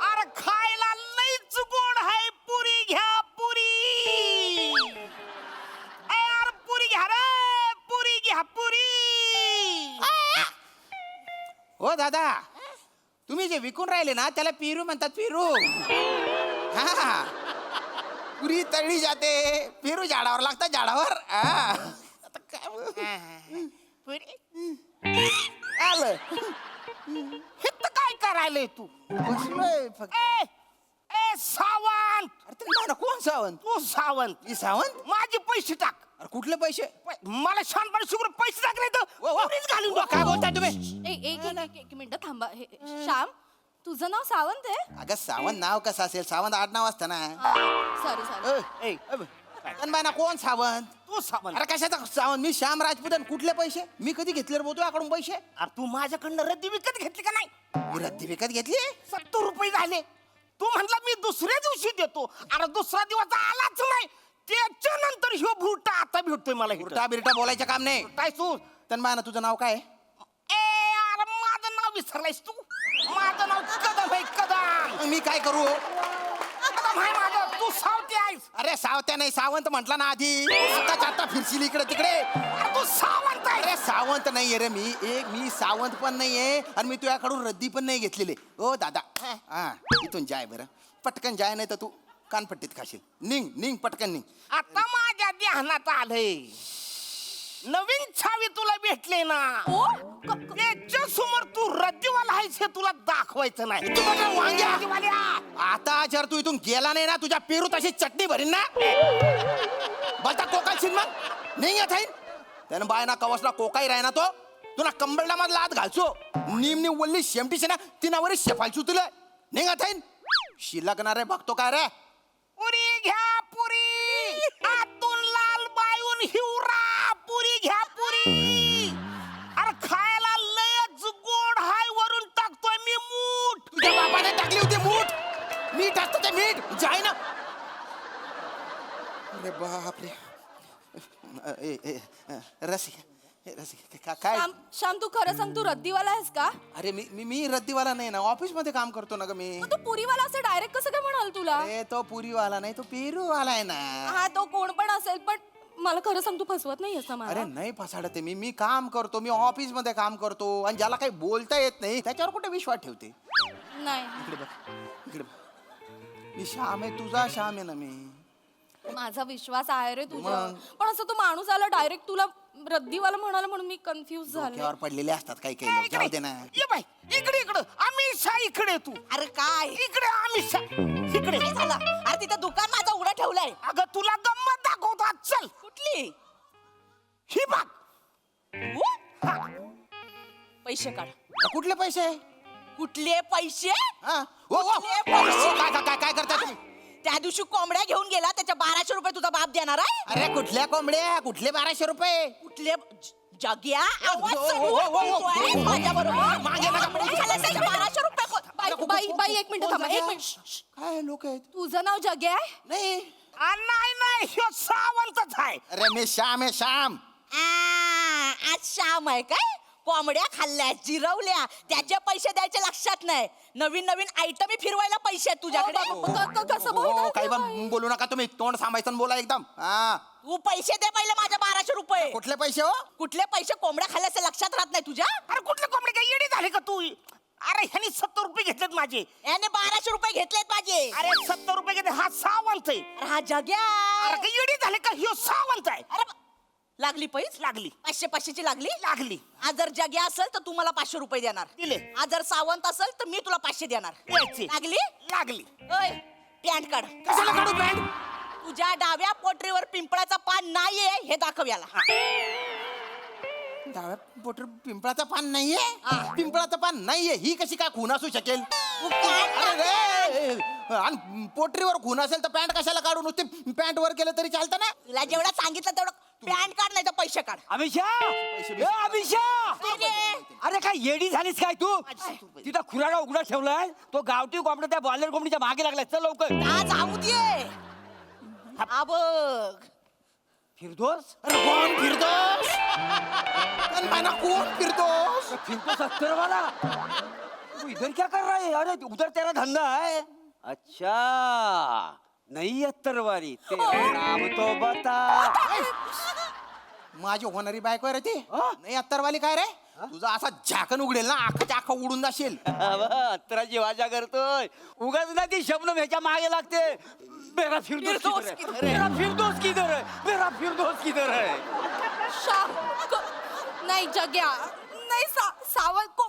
अरे खायला लईच गोड आहे, पुरी घ्या पुरी. अरे पुरी घ्या रे, पुरी घ्या पुरी. हो दादा, तुम्ही जे विकून राहिले ना त्याला पेरू म्हणतात, पेरू. हा, पुरी तळली जाते, पेरू झाडावर लागतात, झाडावर. आता काय आलं, हे तर काय करायलंय तू? बसलोय फक्त. ए सावंत, अरे तुम्ही ना, कोण सावंत? तू सावंत. मी सावंत? माझे पैसे टाक. अरे कुठले पैसे? मला शानपणे शुक्र पैसे टाकले तर घालून टाक. काय बोलताय तुम्ही? एक मिनिट थांबा. श्याम, तुझं नाव सावंत आहे? अगं सावंत नाव कसं असेल, सावंत आडनाव असतं ना. सॉरी. ना, कोण सावंत? तू सावंत. अरे कशाचा सावंत? मी श्याम राजपूतन. कुठले पैसे? मी कधी घेतले रे बोलतो याकडून पैसे? अरे तू माझ्याकडनं रद्दी विकत घेतली का नाही? मी रद्दी विकत घेतली? 70 रुपये झाले. तू म्हणला मी दुसऱ्या दिवशी देतो. अरे दुसरा दिवस आलाच नाही, त्याच्यानंतर ह्यो भुरटा आता भेटतोय मला. उलटा बिरटा बोलायचं काम नाही. काय तू? तन्माना, तुझं नाव काय? ए अरे माझं नाव विसरलायस तू. माझं नाव कदम आहे, कदम. मी काय करू? कदम आहे माझं. तू सावती आहेस. अरे सावत्या नाही, सावंत म्हटला ना आधी. आता फिरशील इकडे तिकडे. अरे तू सावंत आहे. अरे सावंत नाहीये रे मी सावंत पण नाहीये आणि मी तुझ्याकडून रद्दी पण नाही घेतलेली. ओ दादा, हा इथून जाय बरं, पटकन जाय, नाही तर तू कानपट्टीत खाशील. निघ पटकन निघ. आता माझ्या ध्यानात आलंय, नवीन छावी तुला भेटले ना, त्याच्या समोर तू रद्दीवाला आहेस हे तुला दाखवायचं नाही. तू बघा वांग्या. रद्दीवाल्या. आता जर तू इथून गेला नाही ना, तुझ्या पेरू तशी चटणी भरीन ना. बलता कोकाशील मग निघत आहे. त्यानं बायना कवसला कोकाई राही ना, तो तुला कंबरला मधला हात घालचो, निमनी वल्ली शेमटीशी ना तिनावर शेफालचू तुला. निघत आहे. शिल्लक ना रे, बघतो काय रे. पुरी घ्या पुरी, आतून लाल बायून हिवरा, पुरी घ्या पुरी. अरे खायला लयच गोड हाय, वरून टाकतोय मी मूठ. तुझ्या बापाने टाकली होती मूठ, मी टाकतो ते मीठ. जाय ना. अरे बापरे. रसिका, काय श्याम श्याम, तू खरं सांग, तू रद्दीवाला आहेस का? अरे मी रद्दीवाला नाही ना, ऑफिस मध्ये काम करतो ना ग मी. मग तू पुरीवाला असं डायरेक्ट कसं काय म्हणाल तुला? अरे तो पुरीवाला नाही, तो पेरूवाला आहे ना. हा, तो कोण पण असेल, पण मला खरं सांग, तू फसवत नाही असं अरे मला. नाही फसाडत आहे मी काम करतो, मी ऑफिस मध्ये काम करतो, आणि ज्याला काही बोलता येत नाही त्याच्यावर कुठे विश्वास ठेवते. नाही, इकडे बघ, इकडे बघ. मी श्याम आहे, तुझा श्याम आहे ना मी. माझा विश्वास आहे रे तुझ्यावर, मग? पण असं तो माणूस आला डायरेक्ट तुला रद्दीवाला म्हणाला म्हणून मी कन्फ्युज झाले. डोक्यावर पडलेले असतात काही काही लोक, जाऊ दे ना. ये बाई इकडे अमिषा इकडे तू. अरे काय इकडे अमिषा इकडे. काय झालं? अरे तिथं दुकान माझं उघडं ठेवलंय. अगं तुला गंमत दाखवतो आज, चल. कुठली? ही बघ. पैसे काढ. कुठले पैसे? कुठले पैसे? हा? ओ, ओ, कुठले पैसे? काय काय काय करताय तुम्ही? त्या दिवशी कोंबड्या घेऊन गेला, त्याच्या 1200 रुपये तुझा बाप देणार आहे. अरे कुठल्या कोंबड्या, कुठले 1200 रुपये? कुठले जग्या आवाज ओ, ओ, चढवून ओ, ओ, ओ. बोलतोय माझ्याबरोबर. मागे नका. कोंबड्या खायला त्याचे 1200 रुपये बाई एक मिनिट थांबा, एक मिनिट. काय लोक आहेत? तुझं नाव जग्या आहे? नाही. नाही ह्यो सावंतच आहे. अरे मी श्याम आहे, श्याम. आज श्याम आहे काय? कोंबड्या खाल्ल्या, जिरवल्या, त्याचे पैसे द्यायचे लक्षात नाही. नवीन आयटम फिरवायला पैसे आहेत तुझ्याकडे. कसं हो, बोलताय काही बाई? पण बोलू नका तुम्ही, तोंड सांभाळून बोला एकदम. हा. तू पैसे दे पहिले माझ्या 1200 रुपये. कुठले पैसे हो? कुठले पैसे? कोंबड्या खाल्ल्याचे लक्षात राहत नाही तुझ्या? अरे कुठले कोंबडे काय येडी झाले का तू? अरे ह्यानी 70 रुपये घेतलेत माझे. याने 1200 रुपये घेतलेत माझे. अरे 70 रुपये घेतले. हा सावंत आहे. अरे हा जग्या. अरे काय येडी झाले का? ह्यो सावंत आहे. अरे लागली पैस? लागली. 500 लागली. लागली. आज जर जग्या असेल तर तू मला 500 रुपये देणार. दिले. आज जर सावंत असेल तर मी तुला 500 देणार. द्यायचे. लागली? लागली. ओय पॅन्ट काढ. कशाला काढू पॅन्ट? तुझ्या डाव्या पोटरीवर पिंपळाचा पान नाहीये हे दाखव याला. डाव्या पोटर पिंपळाचं पान नाहीये? हा. पिंपळाचं पान नाहीये, ही कशी काय खून असू शकेल? तू पॅन्ट अरे काढ. रे, आणि पोटरीवर खून असेल तर पॅन्ट कशाला काढू? नुसते पॅन्ट वर केलं तरी चालतं ना? तुला जेवढं सांगितलं तेवढं पॅन्ट काढ नाही तर पैसे काढ. अमिषा, ए, अमिषा, काय रे? अरे काय येडी झालीस काय तू? तिथं खुराडा उघडा ठेवलाय, तो गावठी कोंबडा त्या बॉयलर कोंबडीच्या मागे लागलाय. चल लवकर. आज आऊ दे. हा बघ. फिरदोस, अरे कोण फिरदोस? त्यांना कोण फिरदोस? फिरदोस अख्तर वाला. तू इधर क्या कर रहा है? अरे उधर तेरा धंधा है. अच्छा, नहीं अत्तरवारी, तेरा नाम तो बता. माझी होणारी बायको आहे रे ती. नाही अत्तरवाली काय रे? तुझा असा झाकण उघडेल ना, अख्खाच्या अख्खा उडून जाशील. अत्तराची वाजा करतोय. उगाच ना ती शब्द ह्याच्या मागे लागते. मेरा फिरदोस किधर है? मेरा फिरदोस किधर है? मेरा फिरदोस किधर है? श्याम, नाही जग्या, नाही सावंत,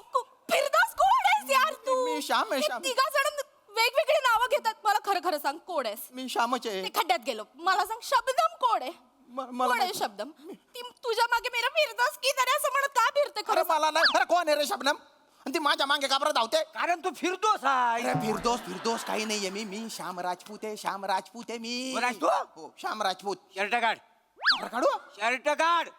फिरदोस कोण आहेस यार तू? मी श्याम आहे, हे श्याम. तिघा जण वेगवेगळी नावं घेतात. मला खरं सांग, कोण आहेस? मी श्यामच आहे. ते खड्ड्यात गेलो. मला सांग, शब्दम कोण आहे? मला कोण आहे माहिती- शब्दम? ती तुझ्या मागे मेरा फिरदोस किधर आहे असं म्हणत का फिरते? अरे खरं सांग. मला नाही. अरे कोण आहे रे शबनम? आणि ती माझ्या मागे घाबरत धावते. कारण तू फिरदोस आहे. अरे फिरदोस काही नाहीये. मी श्याम राजपूत आहे, श्याम राजपूत आहे मी. कोण आहेस तू? हो, श्याम राजपूत. शर्ट काढ, अरे काढू? शर्ट काढ.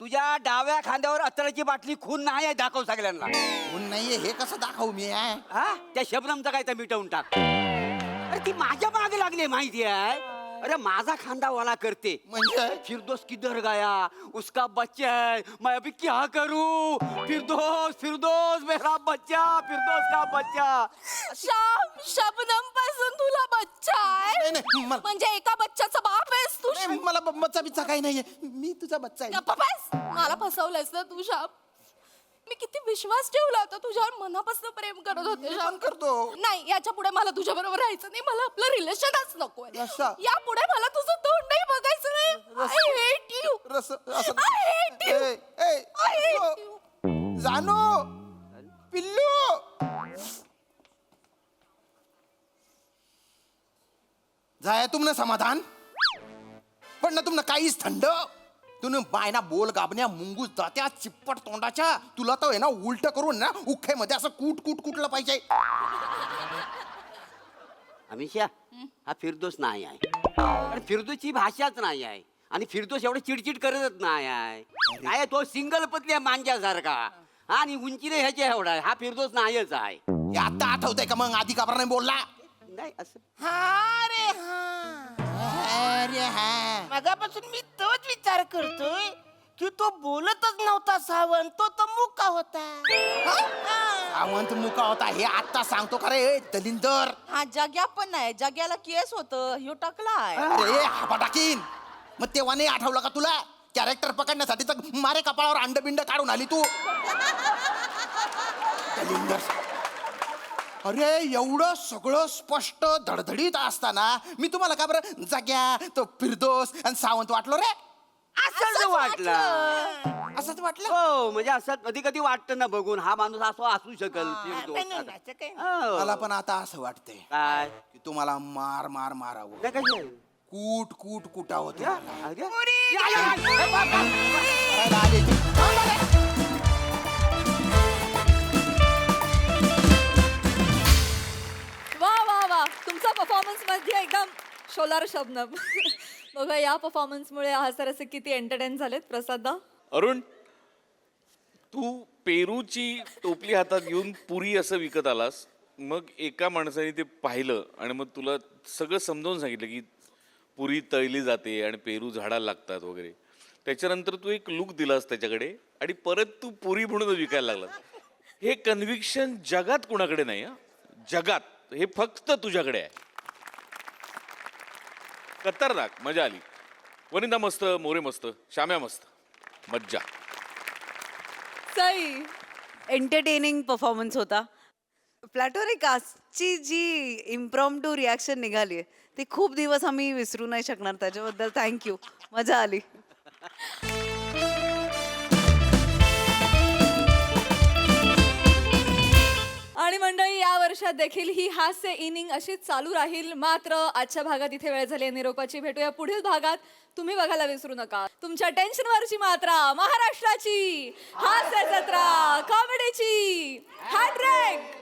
तुझ्या डाव्या खांद्यावर अत्तराची बाटली खून नाही आहे, दाखव सगळ्यांना. कोण नाहीये हे कसं दाखवू मी? हा, त्या शबनमचा काय तर मिटवून टाक. अरे ती माझ्या मागे लागली माहिती आहे. अरे माझा खांदा वाला करते. म्हणजे फिरदोस किधर गया? उसका बच्चा है, मैं अभी क्या करूं? फिरदोस मेरा बच्चा, फिरदोस का बच्चा. श्याम, शबनम पासून तुला बच्चा नाही, आहे? नाही, म्हणजे एका बच्चाचा बाप आहेस तू? नाही, मला बच्चा बिच्चा काही नाहीये. मी तुझा बच्चा आहे. गप्पा बस. मला फसवलंयस ना तू श्याम. मी किती विश्वास ठेवला होता तुझ्यावर, मनापासून प्रेम करत होते मी श्याम. पण करतो. नाही, याच्या पुढे मला तुझ्या बरोबर राहायचं नाही. मला आपलं रिलेशनच नकोय. रस्सा. या पुढे मला तुझं तोंडही बघायचं नाही. I hate you. असं I hate you. A, A, I hate you. जानू, पिल्लू. जाया तुमनं समाधान पण ना तुमनं काहीच थंड. तुम्ही बायना बोल गाबण्या मुंगूस जात्या चिप्पट तोंडाच्या. तुला तर आहे ना उलट करून ना उख्यामध्ये असं कुटलं पाहिजे. अमिषा, हा फिरदोस नाही आहे. आणि फिरदोसची भाषाच नाही आहे. आणि फिरदोस एवढं चिडचिड करतच नाही आहे. काय तो सिंगल पत्नी मांज्यासारखा. आणि उंचीने ह्याच्या एवढा आहे. हा फिरदोस नाहीच आहे. हे आता आठवतंय का मग? आधी का नाही बोलला? नाही असं. अरे अरे हा. मगापासून मी तोच विचार करतोय की तो बोलतच नव्हता सावंत, तो मुका होता. सावंत मुका होता हे आता सांगतो का रे दलिंदर? हा जग्या पण नाही, जग्याला केस होत ह्यो टाकलाय. अरे हापा टाकीन. मग तेव्हा नाही आठवलं का तुला? कॅरेक्टर पकडण्यासाठी तर मारे कपाळावर अंडबिंड काढून आली तू. दलिंदर, अरे एवढं सगळं स्पष्ट धडधडीत असताना मी तुम्हाला का बरं जग्या तो फिरदोस आणि सावंत वाटलो रे? असंच वाटलं. असंच वाटलं? हो म्हणजे असं कधी कधी वाटतं ना बघून हा माणूस असं असू शकेल. हो. मला पण आता असं वाटतंय काय की तुम्हाला मार मार मारावं, नाही कशी? कूट कूट कुटावं या, तुम्हाला. अरे. या, या, या. करायला आले ते. वा वा वा तुमचा परफॉर्मन्स मध्ये एकदम शोलार शबनम. बघा या परफॉर्मन्समुळे हा सर असे किती एंटरटेन झालेत. प्रसादा अरुण, तू पेरूची टोपली हातात घेऊन पुरी असं विकत आलास, मग एका माणसाने ते पाहिलं आणि मग तुला सगळं समजावून सांगितलं की पुरी तळली जाते आणि पेरू झाडाला लागतात वगैरे. त्याच्यानंतर तू एक लुक दिलास त्याच्याकडे आणि परत तू पुरी म्हणून विकायला लागलास. हे कन्व्हिक्शन जगात कुणाकडे नाही हा, जगात हे फक्त तुझ्याकडे आहे. खतरनाक, मजा आली. वनिता मस्त, मोरे मस्त, श्याम्या मस्त, मज्जा. सई एंटरटेनिंग परफॉर्मन्स होता. प्लॅटोनिक कास्टची जी इम्प्रॉम्प्टू रिॲक्शन निघाली ती खूप दिवस आम्ही विसरू नाही शकणार. त्याच्याबद्दल थँक्यू, मजा आली. आणि मंडळी या वर्षात देखील ही हास्य इनिंग अशीच चालू राहील. मात्र आजच्या भागात इथे वेळ झाली निरोपाची. भेटूया पुढील भागात. तुम्ही बघायला विसरू नका तुमच्या टेन्शनवरची मात्रा, महाराष्ट्राची हास्य जत्रा, कॉमेडीची हॅट्रिक.